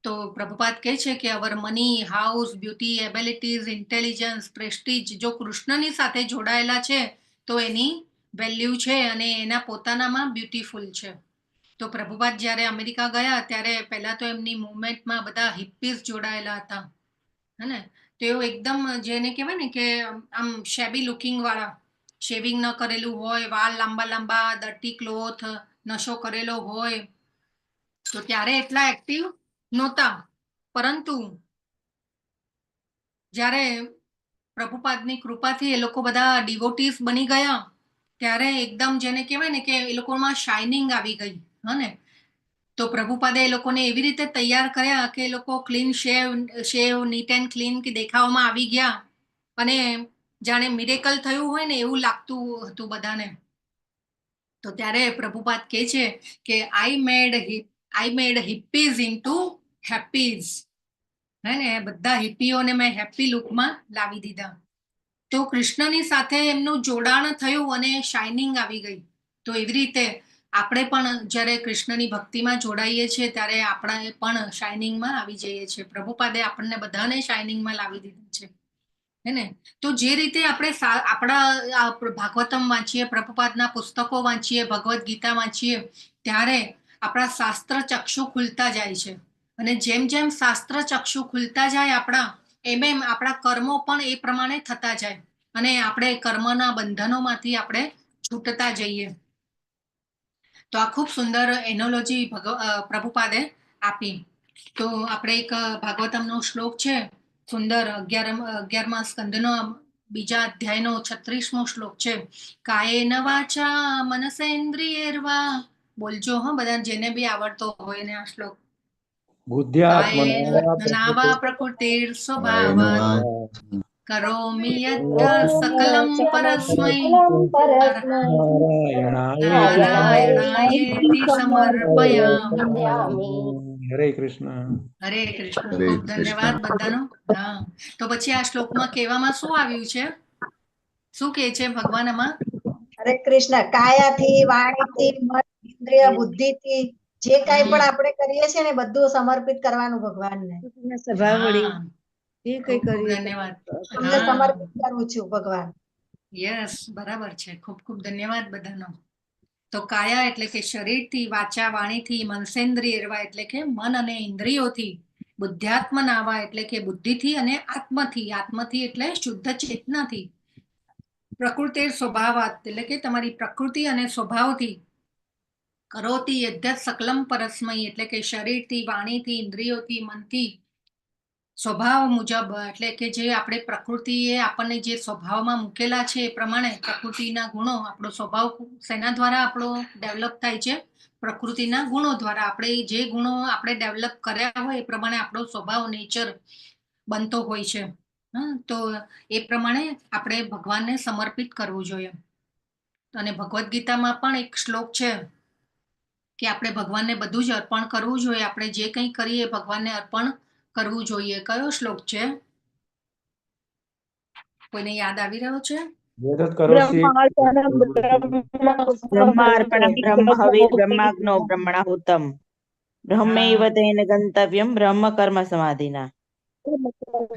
તો પ્રભુપાદ કહે છે કે our money, house, beauty, abilities, intelligence, prestige જો કૃષ્ણની સાથે જોડાયેલા છે તો એની વેલ્યુ છે અને એના પોતાનામાં બ્યુટીફુલ છે. તો પ્રભુપાદ જ્યારે અમેરિકા ગયા ત્યારે પહેલા તો એમની મુવમેન્ટમાં બધા હિપ્પીઝ જોડાયેલા હતા, હે ને? તેઓ એકદમ જેને કહેવાય ને કે આમ શેબી લુકિંગ વાળા, શેવિંગ ન કરેલું હોય, વાળ લાંબા લાંબા, ડર્ટી ક્લોથ, નશો કરેલો હોય. તો ત્યારે એટલા એક્ટિવ નહોતા. પરંતુ જ્યારે પ્રભુપાદની કૃપાથી એ લોકો બધા ડિવોટીસ બની ગયા ત્યારે એકદમ જેને કહેવાય ને કે એ લોકોમાં શાઇનિંગ આવી ગઈ, હે. તો પ્રભુપાદે એ લોકોને એવી રીતે તૈયાર કર્યા કે એ લોકો clean shave, neat and clean કે દેખાવમાં આવી ગયા અને જાણે મિરેકલ થયું હોય ને એવું લાગતું હતું બધાને. તો ત્યારે પ્રભુપાદ કહે છે કે આઈ મેડ હિપ્પીઝ ઇન્ટુ હેપીઝ, હે ને? બધા હિપ્પીઓને મેં હેપી લુકમાં લાવી દીધા. તો કૃષ્ણની સાથે એમનું જોડાણ થયું અને શાઇનિંગ આવી ગઈ. તો એવી રીતે આપણે પણ જ્યારે કૃષ્ણની ભક્તિમાં જોડાઈએ છીએ ત્યારે આપણે પણ શાઇનિંગમાં આવી જઈએ છીએ. પ્રભુપાદે આપણને બધાને શાઇનિંગમાં લાવી દીધા છે, હે ને? તો જે રીતે આપણે આપણા ભાગવતમ વાંચીએ, પ્રભુપાદના પુસ્તકો વાંચીએ, ભગવદ્ ગીતા વાંચીએ ત્યારે આપણા શાસ્ત્ર ચક્ષુ ખુલતા જાય છે અને જેમ જેમ શાસ્ત્ર ચક્ષુ ખુલતા જાય આપણા, એમ આપણા કર્મો પણ એ પ્રમાણે થતા જાય અને આપણે કર્મના બંધનોમાંથી આપણે છૂટતા જઈએ. તો આ ખૂબ સુંદર એનોલોજી પ્રભુપાદે આપી. તો આપણે એક ભાગવતમનો શ્લોક છે સુંદર, 11મા સ્કંદનો બીજા અધ્યાયનો 36મો શ્લોક છે. કાયેન વાચા મનસેન્દ્રિયર્વા, બોલજો હા બધા જેને બી આવડતો હોય ને આ શ્લોક. કાયેનાવા પ્રકૃતિર સ્વભાવાત કરોમિ યદ્ સકલમ પરસ્મૈ નારાયણાયેતિ સમર્પયામિ. હરે કૃષ્ણ. હરે કૃષ્ણ. હરે ખૂબ ધન્યવાદ કૃષ્ણ. બધાનો. હા, તો પછી આ શ્લોકમાં કહેવામાં શું આવ્યું છે શું કે છે ભગવાન આમાં? હરે કૃષ્ણ. કાયાથી, વાણીથી, મન, ઇન્દ્રિય, બુદ્ધિથી જે કાંઈ પણ આપણે કરીએ છીએ ને બધું સમર્પિત કરવાનું ભગવાનને. સભા વળી હા, જે કઈ ખૂબ ખૂબ કરીએ ધન્યવાદ. તમને હા, સમર્પિત કરું છું ભગવાન. યસ, બરાબર છે. ખૂબ ખૂબ ધન્યવાદ બધાનો. તો કાયા એટલે કે શરીરથી, વાચા વાણીથી, મનસેન્દ્રિય એરવા એટલે કે મન અને ઇન્દ્રિયોથી, બુદ્ધ્યાત્મ નાવા એટલે કે બુદ્ધિથી અને આત્મથી, આત્મથી એટલે શુદ્ધ ચેતનાથી, પ્રકૃતિ સ્વભાવાત એટલે કે તમારી પ્રકૃતિ અને સ્વભાવથી, કરોતી યદ્યત સકલમ પરસ્મય એટલે કે શરીરથી, વાણીથી, ઇન્દ્રિયોથી, મનથી, સ્વભાવ મુજબ એટલે કે જે આપણે પ્રકૃતિએ આપણને જે સ્વભાવમાં મૂકેલા છે એ પ્રમાણે પ્રકૃતિના ગુણો, આપણો સ્વભાવ શેના દ્વારા આપણો ડેવલપ થાય છે? પ્રકૃતિના ગુણો દ્વારા. આપણે જે ગુણો આપણે ડેવલપ કર્યા હોય એ પ્રમાણે આપણો સ્વભાવ નેચર બનતો હોય છે. તો એ પ્રમાણે આપણે ભગવાનને સમર્પિત કરવું જોઈએ. અને ભગવદ્ ગીતામાં પણ એક શ્લોક છે કે આપણે ભગવાનને બધું જ અર્પણ કરવું જોઈએ. આપણે જે કંઈ કરીએ ભગવાનને અર્પણ કરવું જોઈએ. કયો શ્લોક છે? કોઈને યાદ આવી રહ્યો છે? બ્રહ્માર્પણમ બ્રહ્મ હવિર બ્રહ્માગ્નો બ્રહ્મણાહુતમ બ્રહ્મૈવ તેન ગંતવ્યમ બ્રહ્મ કર્મ સમાધિના.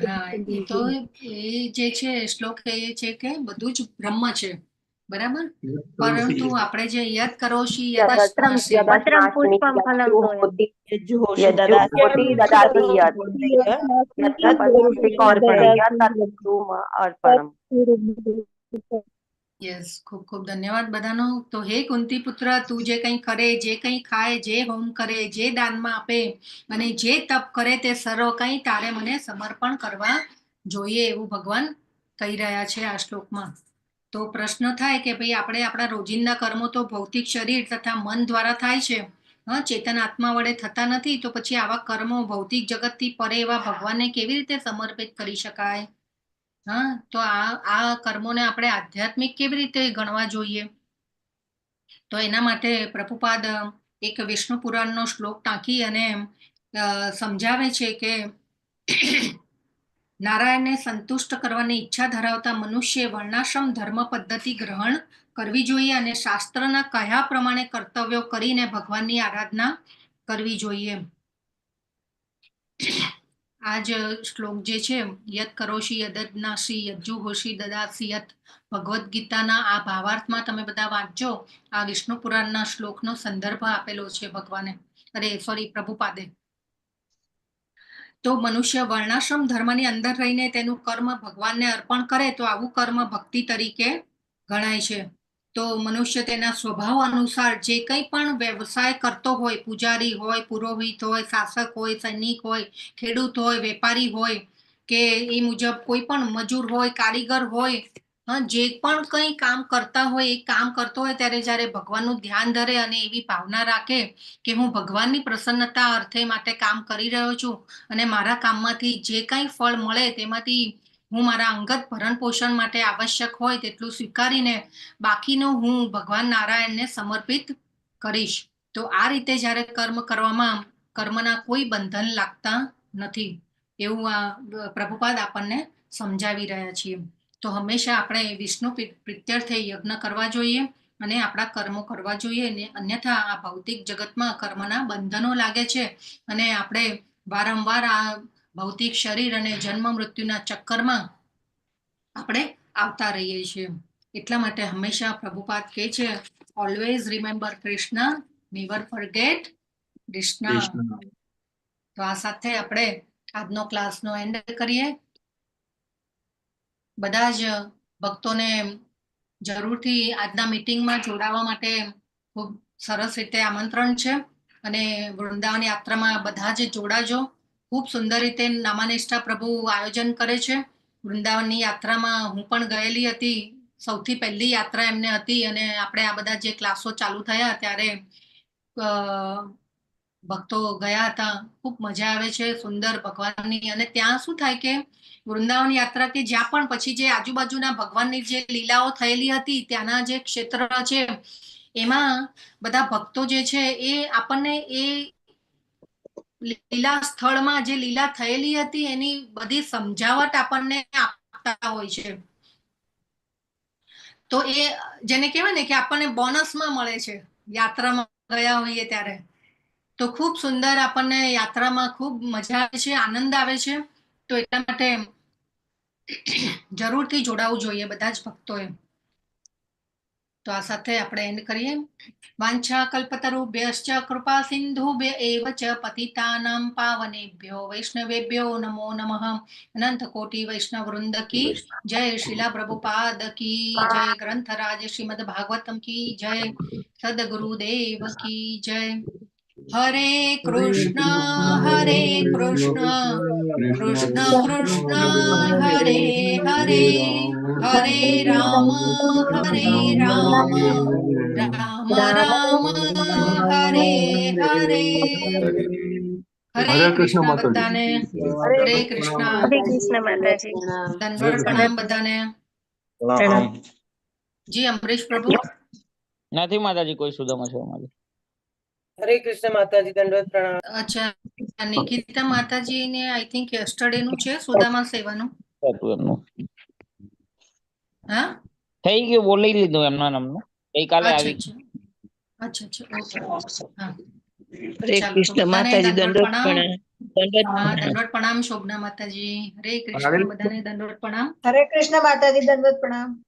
હા, એ તો એ જે છે શ્લોક એ છે કે બધું જ બ્રહ્મ છે, બરાબર? પરંતુ આપણે જે યદ કરોશી યદસ્નાસી પત્રમ પુષ્પમ ફલમ તોયમ યજ્જુહોષી દદાતિ અર્પણમ. યસ, ખૂબ ખૂબ ધન્યવાદ બધાનો. તો હે કુંતી પુત્ર, તું જે કંઈ કરે, જે કંઈ ખાય, જે હોમ કરે, જે દાનમાં આપે અને જે તપ કરે તે સર્વ કંઈ તારે મને સમર્પણ કરવા જોઈએ એવું ભગવાન કહી રહ્યા છે આ શ્લોકમાં. તો પ્રશ્ન થાય કે ભાઈ આપણે આપણા રોજિંદા કર્મો તો ભૌતિક શરીર તથા મન દ્વારા થાય છે, ચેતન આત્મા વડે થતા નથી. તો પછી આવા કર્મો ભૌતિક જગતથી પરે એવા ભગવાનને કેવી રીતે સમર્પિત કરી શકાય? તો આ કર્મોને આપણે આધ્યાત્મિક કેવી રીતે ગણવા જોઈએ? તો એના માટે પ્રભુપાદ એક વિષ્ણુ પુરાણનો શ્લોક ટાંકી અને સમજાવે છે કે નારાયણને સંતુષ્ટ કરવાની ઈચ્છા ધરાવતા મનુષ્ય વર્ણાશ્રમ ધર્મ પદ્ધતિ ગ્રહણ કરવી જોઈએ અને શાસ્ત્રના કહ્યા પ્રમાણે કર્તવ્યો કરીને ભગવાનની આરાધના કરવી જોઈએ. આ જ શ્લોક જે છે, યદ કરોશી યદજ્ઞાસી યજ્જુહોશી દદાસી યત, ભગવદ્ ગીતાના આ ભાવાર્થમાં તમે બધા વાંચજો. આ વિષ્ણુ પુરાણના શ્લોકનો સંદર્ભ આપેલો છે ભગવાને, પ્રભુપાદે. તો મનુષ્ય વર્ણાશ્રમ ધર્મની અંદર રહીને તેનું કર્મ ભગવાનને અર્પણ કરે તો આવું કર્મ ભક્તિ તરીકે ગણાય છે. તો મનુષ્ય તેના સ્વભાવ અનુસાર જે કંઈ પણ વ્યવસાય કરતો હોય, પૂજારી હોય, પુરોહિત હોય, શાસક હોય, સૈનિક હોય, ખેડૂત હોય, વેપારી હોય કે એ મુજબ કોઈ પણ મજૂર હોય, કારીગર હોય, જે પણ કંઈ કામ કરતા હોય એ કામ કરતો હોય ત્યારે જ્યારે ભગવાનનું ધ્યાન ધરે અને એવી ભાવના રાખે કે હું ભગવાનની પ્રસન્નતા અર્થે માટે કામ કરી રહ્યો છું અને મારા કામમાંથી જે કંઈ ફળ મળે તેમાંથી હું મારા અંગત ભરણ પોષણ માટે આવશ્યક હોય તેટલું સ્વીકારીને બાકીનું હું ભગવાન નારાયણને સમર્પિત કરીશ. તો આ રીતે જ્યારે કર્મ કરવામાં કર્મના કોઈ બંધન લાગતા નથી એવું આ પ્રભુપાદ આપણને સમજાવી રહ્યા છીએ. તો હંમેશા આપણે વિષ્ણુ પ્રીત્યર્થે યજ્ઞ કરવા જોઈએ અને આપણા કર્મો કરવા જોઈએ. અને અન્યથા આ ભૌતિક જગતમાં કર્મના બંધનો લાગે છે અને આપણે વારંવાર આ ભૌતિક શરીર અને જન્મ મૃત્યુના ચક્કરમાં આપણે આવતા રહીએ છીએ. એટલા માટે હંમેશા પ્રભુપાદ કહે છે, always remember Krishna, never forget Krishna. તો આ સાથે આપણે આજનો ક્લાસનો એન્ડ કરીએ. બધા જ ભક્તોને જરૂરથી આજના મીટિંગમાં જોડાવા માટે ખૂબ સરસ રીતે આમંત્રણ છે અને વૃંદાવન યાત્રામાં બધા જ જોડાજો. ખૂબ સુંદર રીતે નામાનિષ્ઠા પ્રભુ આયોજન કરે છે. વૃંદાવનની યાત્રામાં હું પણ ગયેલી હતી. સૌથી પહેલી યાત્રા એમને હતી અને આપણે આ બધા જે ક્લાસો ચાલુ થયા ત્યારે ભક્તો ગયા હતા. ખૂબ મજા આવે છે સુંદર ભગવાનની. અને ત્યાં શું થાય કે વૃંદાવન યાત્રા કે જ્યાં પણ પછી જે આજુબાજુના ભગવાનની જે લીલાઓ થયેલી હતી ત્યાંના જે ક્ષેત્ર છે એમાં બધા ભક્તો જે છે એ આપણને એ લીલા સ્થળમાં જે લીલા થયેલી હતી એની બધી સમજાવટ આપણને આપતા હોય છે. તો એ જેને કહેવાય ને કે આપણને બોનસમાં મળે છે યાત્રામાં ગયા હોઈએ ત્યારે. તો ખૂબ સુંદર આપણને યાત્રામાં ખૂબ મજા આવે છે, આનંદ આવે છે. તો એટલા માટે જરૂરથી જોડાવું જોઈએ બધા જ ભક્તોએ. તો આ સાથે આપણે એન્ડ કરીએ. વાંછા કલ્પતરુભ્યશ્ચ કૃપા સિંધુભ્ય એવ ચ પતિતાનાં પાવનેભ્યો વૈષ્ણવેભ્યો નમો નમઃ. અનંત કોટિ વૈષ્ણવ વૃંદ કી જય. શિલા પ્રભુપાદ કી જય. ગ્રંથરાજ શ્રીમદ ભાગવતમ કી જય. સદગુરુદેવ કી જય. હરે કૃષ્ણ કૃષ્ણ કૃષ્ણ હરે હરે, હરે રામ રામ રામ હરે હરે. હરે કૃષ્ણ બધાને. હરે કૃષ્ણ. માતાજી. દંડવત પ્રણામ બધાને. જી અમરીશ પ્રભુ. નથી માતાજી, કોઈ સુદામા છે અમારી. હરે કૃષ્ણ માતાજી, દંડવત પ્રણામ. અચ્છા, નિકિતા માતાજી ને આઈ થિંક યસ્ટરડે નું છે સુદામા સેવાનું. એમનું હા, થઈ ગયું, બોલી લીધું એમના નામનું. ગઈકાલે અચ્છા આવી. અચ્છા ઓકે. હા, હરે ચાલો તો કૃષ્ણ બધાને માતાજી, દંડવત દંડવત પ્રણામ. પ્રણામ. દંડવત હા, પ્રણામ. દંડવત પ્રણામ શોભના માતાજી. હરે કૃષ્ણ, બધાને દંડવત પ્રણામ. હરે કૃષ્ણ માતાજી, દંડવત પ્રણામ.